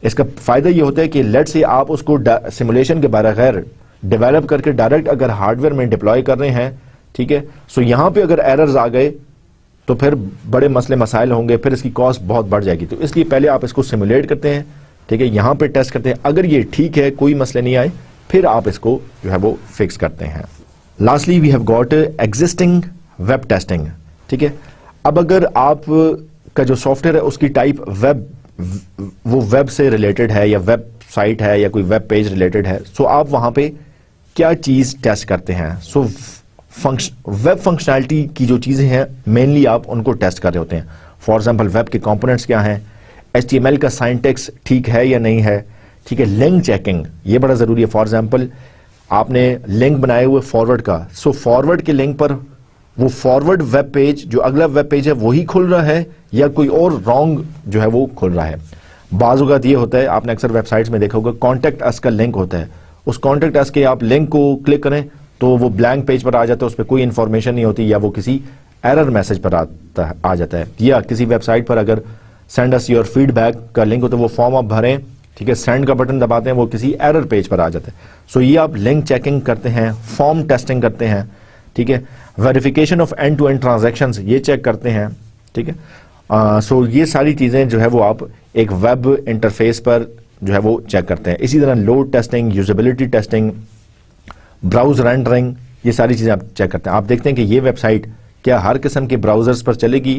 इसका फायदा ये होता है कि लेट्स से आप उसको सिमुलेशन के बगैर डेवलप करके डायरेक्ट अगर हार्डवेयर में डिप्लॉय कर रहे हैं, ठीक है। सो यहाँ पे अगर एरर्स आ गए तो फिर बड़े मसले मसाइल होंगे, फिर इसकी कॉस्ट बहुत बढ़ जाएगी। तो इसलिए पहले आप इसको सिमुलेट करते हैं, ठीक है, यहाँ पे टेस्ट करते हैं, अगर ये ठीक है, कोई मसले नहीं आए, फिर आप इसको जो है वो फिक्स करते हैं। Lastly we have got existing web testing, ठीक है। अब अगर आप का जो सॉफ्टवेयर है उसकी टाइप वो वेब से रिलेटेड है या वेबसाइट है या कोई वेब पेज रिलेटेड है, सो आप वहां पे क्या चीज टेस्ट करते हैं। सो वेब फंक्शनैलिटी की जो चीजें हैं मेनली आप उनको टेस्ट कर रहे होते हैं। फॉर एग्जांपल वेब के कंपोनेंट्स क्या हैं, HTML का सिंटैक्स ठीक है या नहीं है, ठीक है। लिंक चेकिंग ये बड़ा जरूरी है। फॉर एग्जांपल आपने लिंक बनाए हुए फॉरवर्ड का, सो फॉरवर्ड के लिंक पर वो फॉरवर्ड वेब पेज जो अगला वेब पेज है वही खुल रहा है या कोई और रॉन्ग जो है वो खुल रहा है। बाज़ औक़ात ये होता है, आपने अक्सर वेबसाइट्स में देखा होगा, कॉन्टैक्ट अस का लिंक होता है, उस कॉन्टैक्ट अस के आप लिंक को क्लिक करें तो वो ब्लैंक पेज पर आ जाता है, उस पर कोई इन्फॉर्मेशन नहीं होती, या वो किसी एरर मैसेज पर आ जाता है। या किसी वेबसाइट पर अगर सेंड अस योर फीडबैक का लिंक होता है, वो फॉर्म आप भरें, ठीक है, सेंड का बटन दबाते हैं, वो किसी एरर पेज पर आ जाता है। सो ये आप लिंक चेकिंग करते हैं, फॉर्म टेस्टिंग करते हैं, ठीक है। Verification of end to end transactions ये चेक करते हैं, ठीक है। सो ये सारी चीज़ें जो है वो आप एक वेब इंटरफेस पर जो है वो चेक करते हैं। इसी तरह load testing, usability testing, browse rendering, ये सारी चीज़ें आप चेक करते हैं। आप देखते हैं कि ये वेबसाइट क्या हर किस्म के ब्राउजर्स पर चलेगी,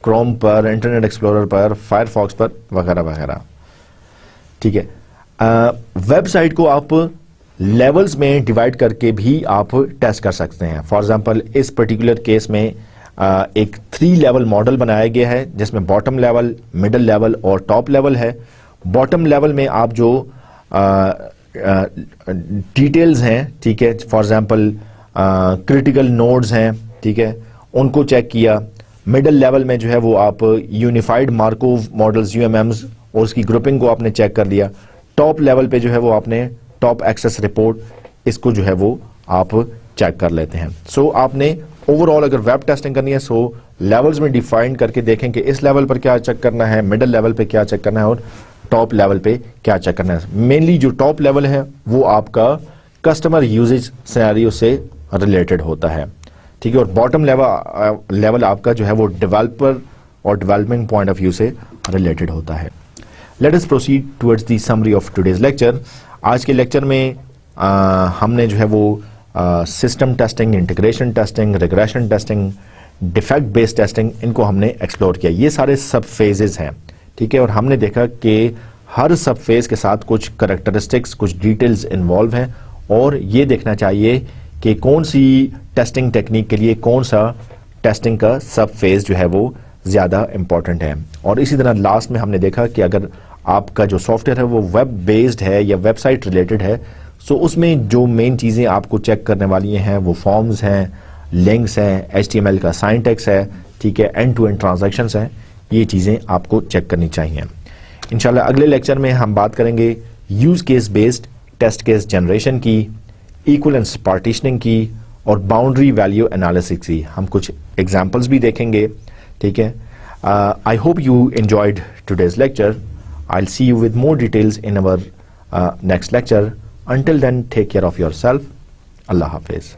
क्रोम पर, इंटरनेट एक्सप्लोरर पर, फायरफॉक्स पर वगैरह वगैरह। ठीक है, वेबसाइट को आप लेवल्स में डिवाइड करके भी आप टेस्ट कर सकते हैं। फॉर एग्जांपल इस पर्टिकुलर केस में एक 3 लेवल मॉडल बनाया गया है जिसमें बॉटम लेवल, मिडिल लेवल और टॉप लेवल है। बॉटम लेवल में आप जो डिटेल्स हैं, ठीक है, फॉर एग्जांपल क्रिटिकल नोड्स हैं, ठीक है, उनको चेक किया। मिडिल लेवल में जो है वो आप यूनिफाइड मार्कोव मॉडल्स यूएमएम्स और उसकी ग्रुपिंग को आपने चेक कर लिया। टॉप लेवल पे जो है वो आपने टॉप एक्सेस रिपोर्ट इसको जो है वो आप चेक कर लेते हैं। सो आपने ओवरऑल अगर वेब टेस्टिंग करनी है सो लेवल्स में डिफाइन करके देखें कि इस लेवल पर क्या चेक करना है, मिडिल लेवल पे क्या चेक करना है और टॉप लेवल पे क्या चेक करना है। मेनली जो टॉप लेवल है वो आपका कस्टमर यूजेज सिनेरियो से रिलेटेड होता है, ठीक है, और बॉटम लेवल आपका जो है वो डेवलपर और डेवलपमेंट पॉइंट ऑफ व्यू से रिलेटेड होता है। Let us proceed towards the summary of today's lecture. आज के लेक्चर में हमने जो है वो system testing, integration testing, regression testing, defect based testing, इनको हमने एक्सप्लोर किया। ये सारे सब फेजेस हैं, ठीक है, और हमने देखा कि हर सब फेज के साथ कुछ करैक्टरिस्टिक्स, कुछ डिटेल्स इन्वॉल्व हैं और ये देखना चाहिए कि कौन सी टेस्टिंग टेक्निक के लिए कौन सा टेस्टिंग का सब फेज जो है वो ज़्यादा इंपॉर्टेंट है। और इसी तरह लास्ट में हमने देखा कि अगर आपका जो सॉफ्टवेयर है वो वेब बेस्ड है या वेबसाइट रिलेटेड है, सो उसमें जो मेन चीज़ें आपको चेक करने वाली हैं वो फॉर्म्स हैं, लिंक्स हैं, HTML का सिंटैक्स है, ठीक है, एंड टू एंड ट्रांजैक्शंस हैं, ये चीज़ें आपको चेक करनी चाहिए। इंशाल्लाह अगले लेक्चर में हम बात करेंगे use case based test case generation की, इक्विवेलेंस पार्टीशनिंग की और बाउंड्री वैल्यू एनालिसिस की। हम कुछ एग्जांपल्स भी देखेंगे, ठीक है। I hope you enjoyed today's lecture. I will see you with more details in our next lecture. Until then, take care of yourself. Allah Hafiz.